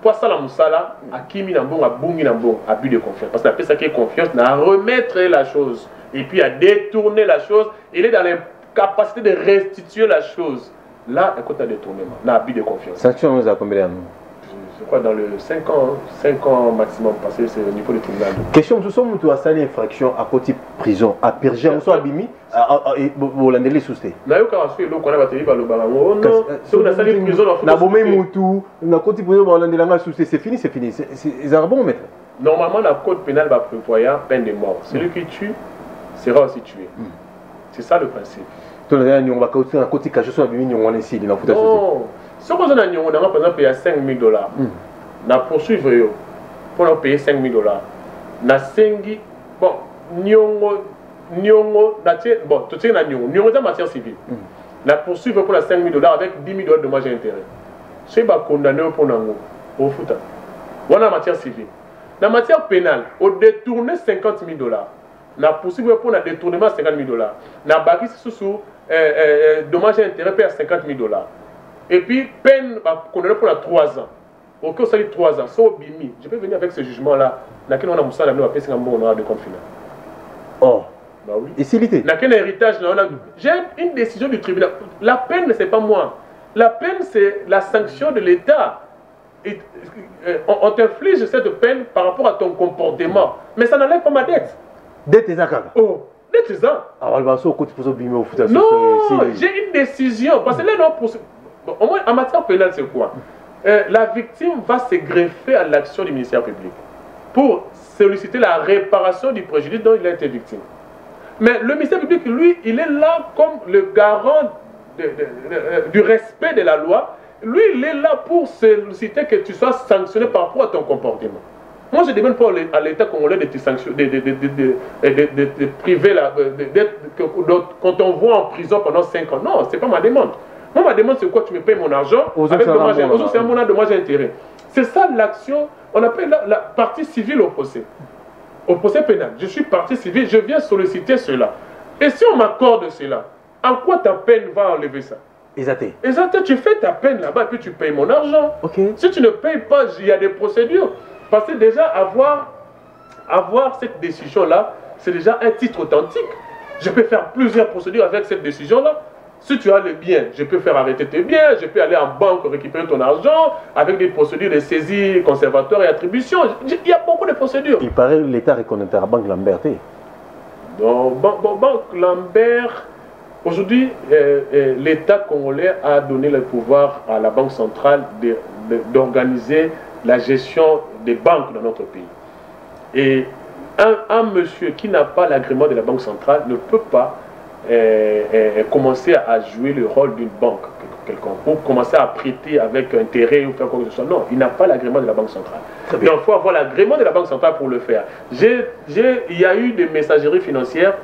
pour ça la musala à Kimi Nambon à Bungi Nambon abus de confiance. Parce que après ça qui est confiance, à remettre la chose et puis à détourner la chose. Il est dans l'incapacité de restituer la chose. Là, écoute, un détournement, un abus de confiance. Sanction, nous a combien d'années? Je crois dans le 5 ans maximum, parce que c'est au niveau du tribunal. Question, nous sommes tous à salle infraction à côté prison, à Perger, nous sommes abîmés, et vous l'avez sousté. Nous avons fait le qu'on a battu par le baron. Non, si on a salle prison, on a bombé Moutou, on a côté prison, on a l'anglais sousté, c'est fini, c'est fini. C'est un bon maître. Normalement, la code pénale va prévoir peine de mort. Celui qui tue sera aussi tué. C'est ça le principe. On va continuer à côté caché sur la bimine, on ici, il n'a pas de non, si on a par exemple payé 5 000 $, on a poursuivi pour payer 5 000 $. Na sengi, bon, nyongo, bon, tout ça na nyongo dans matière civile. La poursuivre pour la 5 000 $ avec 10 000 $ de dommages et intérêts. C'est pas condamné pour nango, au foot. Voilà en matière civile. Dans la matière pénale, au détourner 50 000 $. Na poursuivre pour un détournement 50 000 $. Na baki sous dommages et intérêts perd 50 000 $. Et puis peine condamné pour 3 ans. Ok, on s'est dit 3 ans. So bimi, je peux venir avec ce jugement là. Na ken on a moussa la nous appeler un bon de compte final. Oh. Bah oui. Et c'est l'idée. Na ken héritage là, j'ai une décision du tribunal. La peine c'est pas moi. La peine c'est la sanction de l'État. On t'inflige cette peine par rapport à ton comportement. Mais ça n'enlève pas ma dette. Dette est ça. Oh, dette c'est ça. Alors, le basso, côté pour bimé au foot. Non, j'ai une décision. Parce que là, non, au moins en matière pénale, c'est quoi? La victime va se greffer à l'action du ministère public pour solliciter la réparation du préjudice dont il a été victime. Mais le ministère public, lui, il est là comme le garant du respect de la loi. Lui, il est là pour solliciter que tu sois sanctionné par rapport à ton comportement. Moi, je ne demande pas à l'État congolais de te sanctionner, de priver, quand on voit en prison pendant 5 ans. Non, ce n'est pas ma demande. Moi, ma demande, c'est quoi? Tu me payes mon argent avec dommage et intérêt. C'est un monat dommage et intérêt. C'est ça l'action, on appelle la partie civile au procès. Au procès pénal. Je suis partie civile, je viens solliciter cela. Et si on m'accorde cela, en quoi ta peine va enlever ça? Exactement, tu fais ta peine là-bas et puis tu payes mon argent. Okay. Si tu ne payes pas, il y a des procédures. Parce que déjà, avoir cette décision-là, c'est déjà un titre authentique. Je peux faire plusieurs procédures avec cette décision-là. Si tu as le bien, je peux faire arrêter tes biens, je peux aller en banque récupérer ton argent avec des procédures de saisie conservatoire et attribution. Il y a beaucoup de procédures. Il paraît que l'État reconnaîtra la Banque Lambert. Donc, Banque Lambert, aujourd'hui, l'État congolais a donné le pouvoir à la Banque centrale d'organiser la gestion des banques dans notre pays. Et un monsieur qui n'a pas l'agrément de la Banque centrale ne peut pas commencer à jouer le rôle d'une banque quelconque, ou commencer à prêter avec intérêt ou faire quoi que ce soit. Non, il n'a pas l'agrément de la Banque centrale. Donc il faut avoir l'agrément de la Banque centrale pour le faire. Il y a eu des messageries financières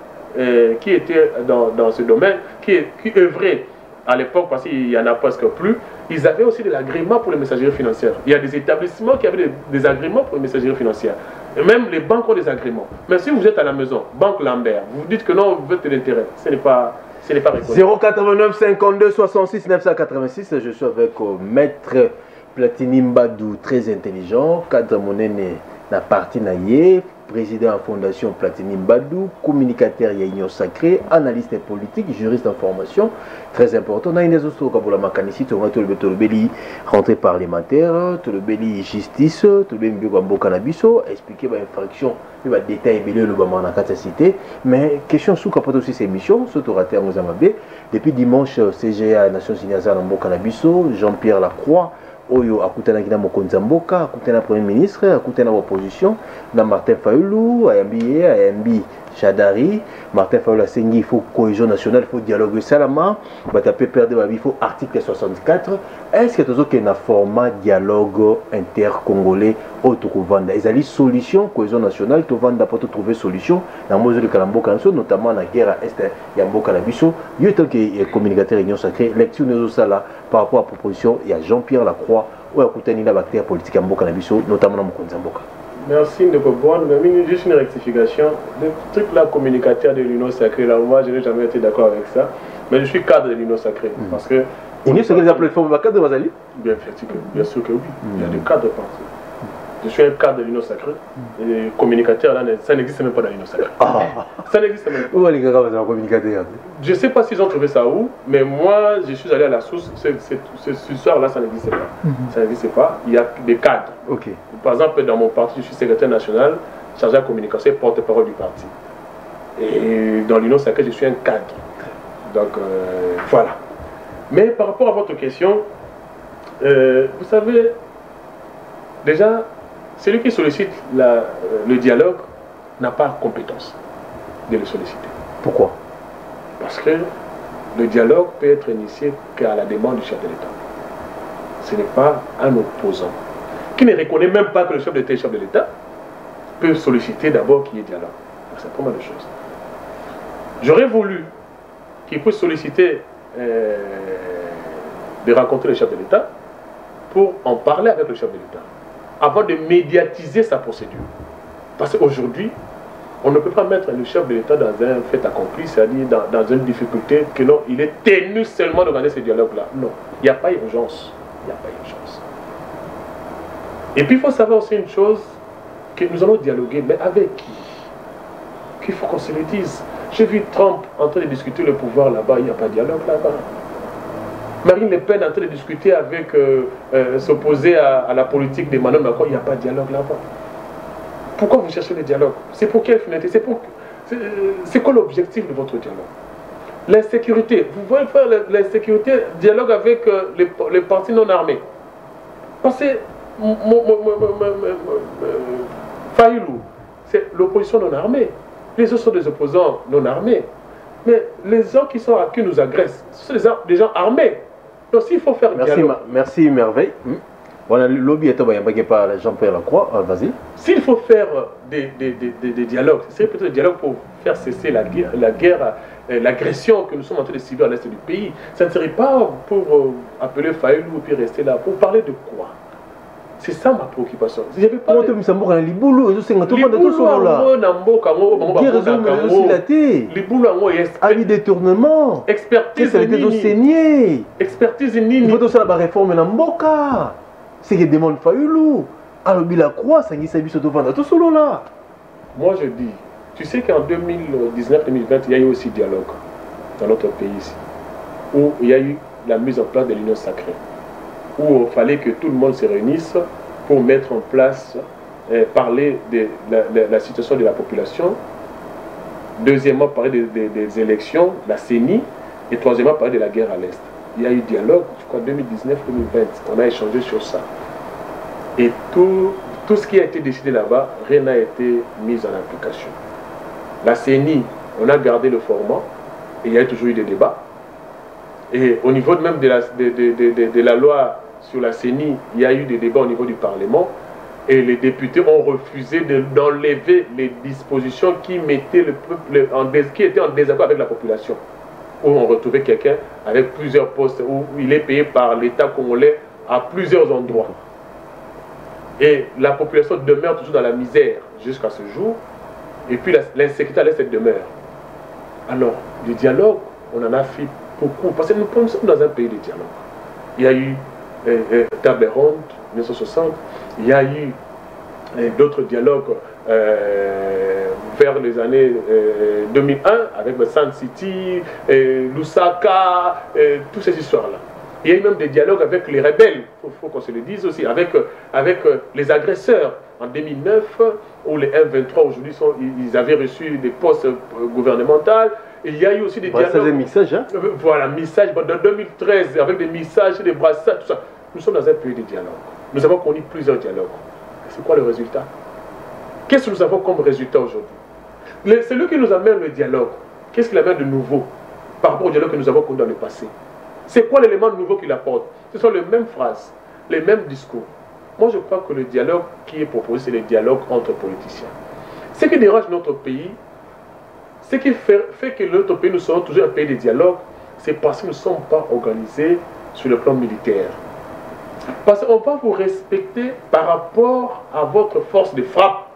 qui étaient dans ce domaine, qui œuvraient à l'époque, parce qu'il n'y en a presque plus. Ils avaient aussi de l'agrément pour les messageries financières. Il y a des établissements qui avaient des agréments pour les messageries financières. Et même les banques ont des agréments. Mais si vous êtes à la maison, Banque Lambert, vous dites que non, vous faites de l'intérêt. Ce n'est pas reconnu. 089 52 66 986. Je suis avec Maître Platini Mbadou, très intelligent. Cadre Monene na parti naïe, président en fondation Platini Mbadou, communicateur Union Sacrée, analyste politique, juriste en formation, très important. Dans une des autres cas pour la mécanicité, on a tout le béli rentrée parlementaire, tout le béli justice, tout le béli Mbambo Cannabiso, expliquer les infractions, les détails béli le Bama en cité. Mais question sous capot aussi ces missions, surtout raté à Mozambique. Depuis dimanche, CGA Nations Unies à Mbo Cannabiso, Jean-Pierre Lacroix. Oyo akutana kina mokonzi mboka, akutana premier ministre, akutana opposition, na Martin Fayulu, ayambi Chadari, Martin Fayulu asengi il faut cohésion nationale, il faut dialogue salama, batape perdre il faut article 64. Est-ce que tu as un format dialogue inter-congolais autocouvanda? Ils ont une solution cohésion nationale, tu vas d'abord trouver solution dans le monde de Kalamboka, notamment dans la guerre à est ya Mboka na biso. Il y a tant que communicateur Union Sacrée, lecture nous ça là par rapport à la proposition, il y a Jean-Pierre Lacroix ou à côté de la bactérie politique à Mboka na biso, notamment dans Mokonza Mboka. Merci de comprendre, mais juste une rectification. Le truc là, communicateur de l'Union Sacrée, là, moi je n'ai jamais été d'accord avec ça, mais je suis cadre de l'Union Sacrée parce que. L'Union Sacrée, la plateforme cadre de Mazali? Bien sûr que oui, il y a des cadres partout. Je suis un cadre de l'Union Sacrée. Et communicateur, là, ça n'existe même pas dans l'Union Sacrée. Ça n'existe même pas. Où est les gars qui sont communicateurs? Je ne sais pas s'ils ont trouvé ça où, mais moi, je suis allé à la source. Ce soir-là, ça n'existe pas. Ça n'existe pas. Il y a des cadres. Okay. Par exemple, dans mon parti, je suis secrétaire national, chargé de la communication et porte-parole du parti. Et dans l'Union Sacrée, je suis un cadre. Donc, voilà. Mais par rapport à votre question, vous savez, déjà, celui qui sollicite le dialogue n'a pas compétence de le solliciter. Pourquoi? Parce que le dialogue peut être initié qu'à la demande du chef de l'État. Ce n'est pas un opposant qui ne reconnaît même pas que le chef de l'État est chef de l'État peut solliciter d'abord qu'il y ait dialogue. C'est la première des choses. J'aurais voulu qu'il puisse solliciter de rencontrer le chef de l'État pour en parler avec le chef de l'État avant de médiatiser sa procédure. Parce qu'aujourd'hui, on ne peut pas mettre le chef de l'État dans un fait accompli, c'est-à-dire dans une difficulté que non, il est tenu seulement d'organiser ce dialogue-là. Non, il n'y a pas urgence. Il n'y a pas urgence. Et puis il faut savoir aussi une chose, que nous allons dialoguer, mais avec qui? Qu'il faut qu'on se le dise. J'ai vu Trump en train de discuter le pouvoir là-bas, il n'y a pas de dialogue là-bas. Marine Le Pen en train de discuter avec, s'opposer à la politique d'Emmanuel Macron, il n'y a pas de dialogue là-bas. Pourquoi vous cherchez le dialogue? C'est pour quelle finalité? C'est quoi l'objectif de votre dialogue? L'insécurité. Vous voulez faire l'insécurité, dialogue avec les partis non armés. Parce que Fayulu, c'est l'opposition non armée. Les autres sont des opposants non armés. Mais les gens qui nous agressent, ce sont des gens armés. Donc s'il faut faire dialogue. Merci Merveille. Voilà, le lobby est par Jean-Pierre Lacroix. Vas-y. S'il faut faire des dialogues, c'est peut-être des dialogues pour faire cesser la guerre, l'agression que nous sommes en train de subir à l'est du pays. Ça ne serait pas pour appeler Fayulu ou puis rester là. Pour parler de quoi? C'est ça ma préoccupation. Si j'avais pas avis détournement, expertise il faut ça la réforme na mboka. C'est que demande Fayulu. Alors il a croix, ça s'est vu devant tout solo là. Moi je dis, tu sais qu'en 2019-2020 il y a eu aussi dialogue dans notre pays ici. où il y a eu la mise en place de l'union sacrée, où il fallait que tout le monde se réunisse pour mettre en place, parler de la situation de la population. Deuxièmement, parler des élections, la CENI. Et troisièmement, parler de la guerre à l'Est. Il y a eu dialogue, je crois, 2019-2020. On a échangé sur ça. Et tout ce qui a été décidé là-bas, rien n'a été mis en application. La CENI, on a gardé le format, et il y a toujours eu des débats. Et au niveau même de la loi sur la CENI, il y a eu des débats au niveau du Parlement, et les députés ont refusé d'enlever les dispositions qui mettaient le peuple qui étaient en désaccord avec la population. Où on retrouvait quelqu'un avec plusieurs postes, où il est payé par l'État congolais à plusieurs endroits. Et la population demeure toujours dans la misère jusqu'à ce jour, et puis l'insécurité à l'est demeure. Alors, le dialogue, on en a fait beaucoup, parce que nous sommes dans un pays de dialogue. Il y a eu Table Ronde, 1960, il y a eu d'autres dialogues vers les années 2001 avec le Sun City, Lusaka, toutes ces histoires-là. Il y a eu même des dialogues avec les rebelles, il faut qu'on se le dise aussi, avec les agresseurs. En 2009, où les M23 aujourd'hui, ils avaient reçu des postes gouvernementaux. Il y a eu aussi des dialogues. Des messages, hein? Voilà, messages. Dans 2013, avec des messages, des brassards, tout ça. Nous sommes dans un pays de dialogue. Nous avons connu plusieurs dialogues. C'est quoi le résultat? Qu'est-ce que nous avons comme résultat aujourd'hui? Celui qui nous amène le dialogue, qu'est-ce qu'il amène de nouveau par rapport au dialogue que nous avons connu dans le passé? C'est quoi l'élément nouveau qu'il apporte? Ce sont les mêmes phrases, les mêmes discours. Moi, je crois que le dialogue qui est proposé, c'est le dialogue entre politiciens. Ce qui dérange notre pays, ce qui fait que notre pays, nous serons toujours un pays de dialogue, c'est parce que nous ne sommes pas organisés sur le plan militaire. Parce qu'on va vous respecter par rapport à votre force de frappe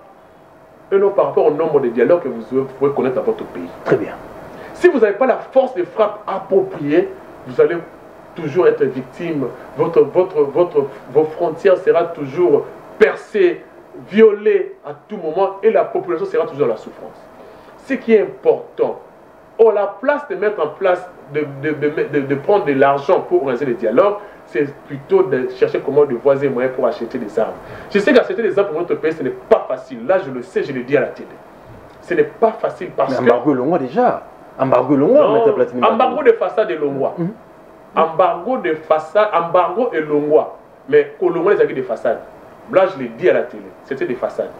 et non par rapport au nombre de dialogues que vous pouvez connaître dans votre pays. Très bien. Si vous n'avez pas la force de frappe appropriée, vous allez toujours être victime. Vos frontières seront toujours percées, violées à tout moment et la population sera toujours dans la souffrance. Ce qui est important, à la place de mettre en place, de prendre de l'argent pour organiser les dialogues, c'est plutôt de chercher comment de voiser moyens pour acheter des armes. Je sais qu'acheter des armes pour notre pays, ce n'est pas facile. Là, je le sais, je le dis à la télé. Ce n'est pas facile parce que... Embargo Longwa déjà. Embargo Longwa, embargo de façade et Longwa. Embargo de façade, embargo et Longwa. Mais Longwa, les avis des façades. Là, je l'ai dit à la télé. C'était des façades.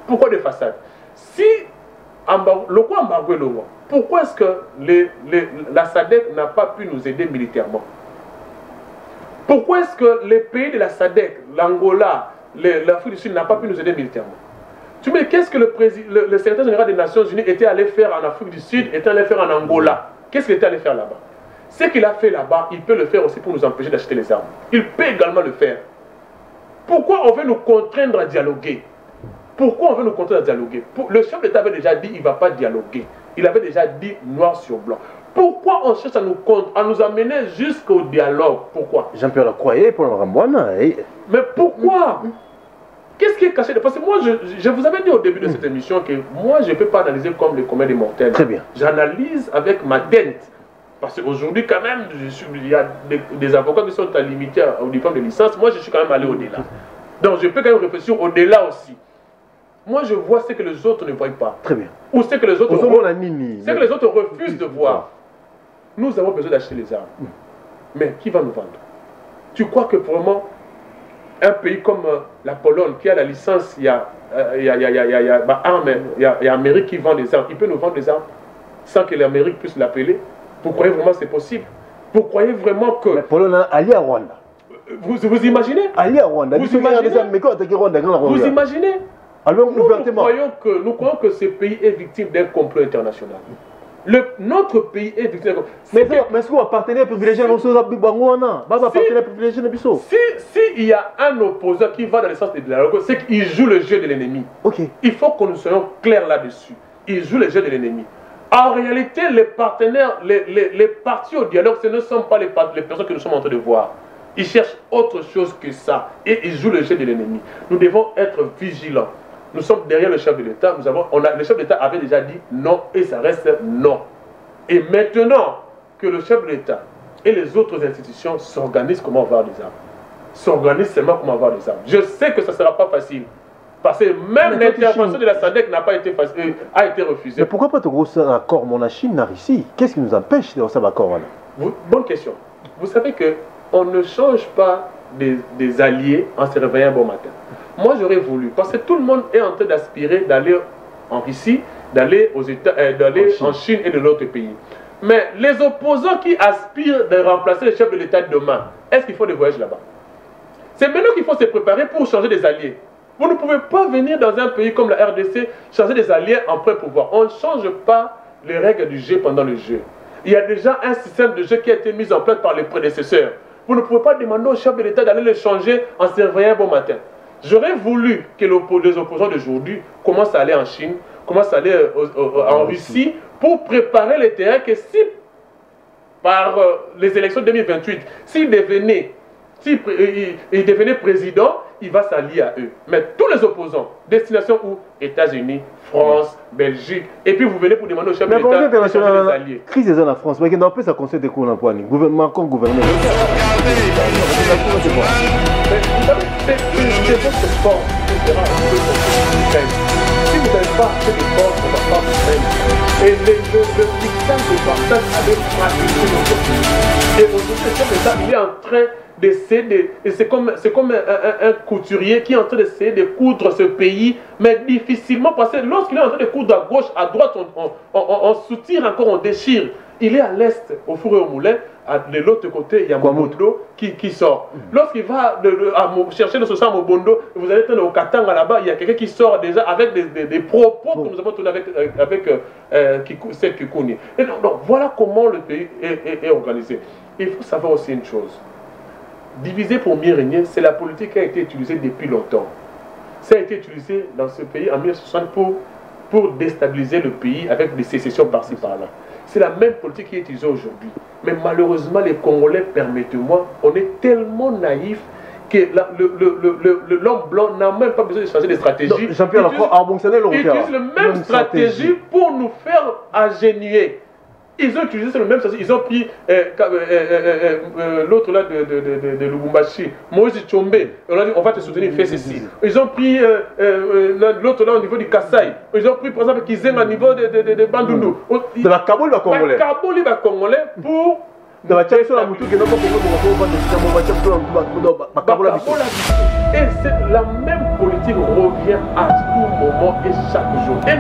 Pourquoi des façades? Si le quoi embargo et Longwa, pourquoi est-ce que la SADC n'a pas pu nous aider militairement? Pourquoi est-ce que les pays de la SADC, l'Angola, l'Afrique du Sud n'a pas pu nous aider militairement? Tu me dis, qu'est-ce que le secrétaire général des Nations Unies était allé faire en Afrique du Sud, était allé faire en Angola? Qu'est-ce qu'il était allé faire là-bas? Ce qu'il a fait là-bas, il peut le faire aussi pour nous empêcher d'acheter les armes. Il peut également le faire. Pourquoi on veut nous contraindre à dialoguer? Pourquoi on veut nous contraindre à dialoguer? Le chef d'État avait déjà dit qu'il ne va pas dialoguer. Il avait déjà dit noir sur blanc. Pourquoi on cherche à nous amener jusqu'au dialogue? Pourquoi? Jean-Pierre Lacroix pour le Rambouana. Mais pourquoi? Qu'est-ce qui est caché? Parce que moi, je vous avais dit au début de cette émission que moi, je ne peux pas analyser comme les communs des mortels. Très bien. J'analyse avec ma tête. Parce qu'aujourd'hui, quand même, il y a des avocats qui sont limités au diplôme de licence. Moi, je suis quand même allé au-delà. Donc, je peux quand même réfléchir au-delà aussi. Moi, je vois ce que les autres ne voient pas. Très bien. Ou ce que les autres, refusent de voir. Nous avons besoin d'acheter les armes. Mais qui va nous vendre? Tu crois que vraiment, un pays comme la Pologne, qui a la licence, il y a l'Amérique qui vend des armes, il peut nous vendre des armes sans que l'Amérique puisse l'appeler? Vous croyez vraiment que c'est possible? Vous croyez vraiment que... La Pologne a allié à Rwanda. Vous imaginez? Allié à Rwanda. Vous imaginez? Nous croyons que ce pays est victime d'un complot international. Notre pays est victime d'un complot. Mais est-ce qu'on va partenaire privilégié Si il y a un opposant qui va dans le sens de dialogue, c'est qu'il joue le jeu de l'ennemi. Il faut que nous soyons clairs là-dessus. Il joue le jeu de l'ennemi. En réalité, les partenaires, les partis au dialogue, ce ne sont pas les personnes que nous sommes en train de voir. Ils cherchent autre chose que ça. Et ils jouent le jeu de l'ennemi. Nous devons être vigilants. Nous sommes derrière le chef de l'État. Le chef de l'État avait déjà dit non et ça reste non. Et maintenant que le chef de l'État et les autres institutions s'organisent comment avoir des armes. S'organisent seulement comment avoir des armes. Je sais que ça ne sera pas facile. Parce que même l'intervention de la SADC n'a pas été facile, a été refusée. Mais pourquoi pas te gros accord mon la Chine, la Russie? Qu'est-ce qui nous empêche de faire un accord là? Bonne question. Vous savez qu'on ne change pas des alliés en se réveillant un bon matin. Moi j'aurais voulu, parce que tout le monde est en train d'aspirer d'aller en Russie, d'aller aux États, d'aller en Chine et de l'autre pays. Mais les opposants qui aspirent de remplacer le chef de l'État demain, est-ce qu'il faut des voyages là-bas? C'est maintenant qu'il faut se préparer pour changer des alliés. Vous ne pouvez pas venir dans un pays comme la RDC changer des alliés en plein pouvoir. On ne change pas les règles du jeu pendant le jeu. Il y a déjà un système de jeu qui a été mis en place par les prédécesseurs. Vous ne pouvez pas demander au chef de l'État d'aller le changer en se réveillant un bon matin. J'aurais voulu que les opposants d'aujourd'hui commencent à aller en Chine, commencent à aller en Russie pour préparer le terrain que si, par les élections 2028, s'il devenait président, il va s'allier à eux. Mais tous les opposants, destination où? États-Unis, France, Belgique, et puis vous venez pour demander au chef de l'État de changer les alliés. Crise des en France, mais qui n'a pas sa conseil de cours d'emploi, gouvernement comme gouvernement. Mais vous savez, c'est votre force qui sera un peu contre. Si vous n'avez pas assez de force, on ne va pas vous faire. Et le dictat de partage avait pratiqué aujourd'hui. Et aujourd'hui, le chef d'État, il est en train d'essayer et c'est comme un couturier qui est en train d'essayer de coudre ce pays, mais difficilement, parce que lorsqu'il est en train de coudre à gauche, à droite, on soutire encore, on déchire. Il est à l'est, au four et au moulin. De l'autre côté, il y a Mobondo qui sort. Lorsqu'il va chercher le social à Mobondo, vous allez être au Katanga là-bas, il y a quelqu'un qui sort déjà avec des propos que nous avons tourné avec Seth Kikouni. Et donc, voilà comment le pays est organisé. Il faut savoir aussi une chose. Diviser pour mieux régner, c'est la politique qui a été utilisée depuis longtemps. Ça a été utilisé dans ce pays en 1960 pour déstabiliser le pays avec des sécessions par-ci par-là. C'est la même politique qui est utilisée aujourd'hui. Mais malheureusement, les Congolais, permettez-moi, on est tellement naïfs que l'homme blanc n'a même pas besoin de changer de stratégie. Jean-Pierre Lacroix a abandonné le Ils utilisent la même stratégie pour nous faire agénuer. Ils ont utilisé la même stratégie. Ils ont pris l'autre là de Lubumbashi, Moïse Tchombe. On a dit on va te soutenir, fais ceci. Ils ont pris l'autre là au niveau du Kassai. Ils ont pris par exemple Kizenga au niveau de Bandundu. De la Kaboli va congolais. Kaboli va congolais pour. De la Tchèque sur la moutou qui n'a pas et la même politique revient à tout moment et chaque jour. Et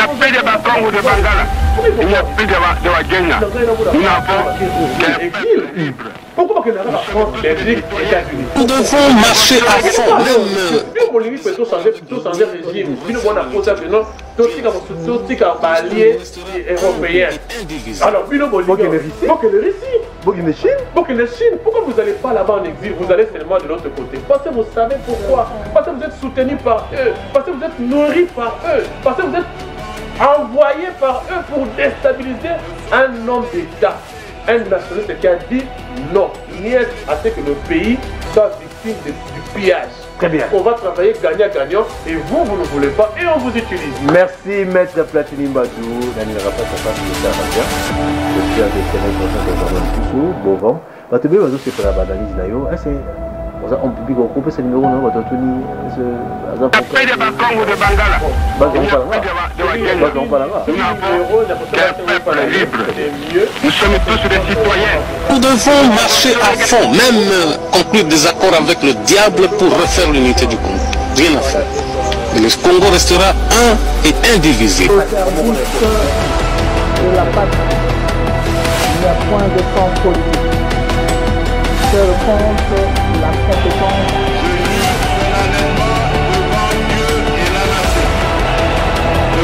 pourquoi que la France, Belgique, États-Unis? Nous devons marcher à fond. Même peut changer régime. Alors, pourquoi vous n'allez pas là-bas en exil? Vous allez seulement de l'autre côté. Parce que vous savez pourquoi. Parce que vous êtes soutenu par eux. Parce que vous êtes nourri par eux. Parce que vous êtes envoyé par eux pour déstabiliser un homme d'État. Un nationaliste qui a dit non, ni à ce que le pays soit victime du pillage. Très bien. On va travailler gagnant-gagnant et vous ne voulez pas et on vous utilise. Merci Maître Platini Mbadou. Daniel Rapat, ça passe le Canadien. Je suis avec Sénèque, toujours, bon vent. Batubé, c'est pour la analyse d'ailleurs. On publie au groupe, c'est le numéro, on va te tenir. Nous sommes tous des citoyens. Nous devons marcher à fond, même conclure des accords avec le diable pour refaire l'unité du Congo. Rien à faire. Mais le Congo restera un et indivisible. Au service de la patrie, il n'y a point de temps politique. Seul compte la compétence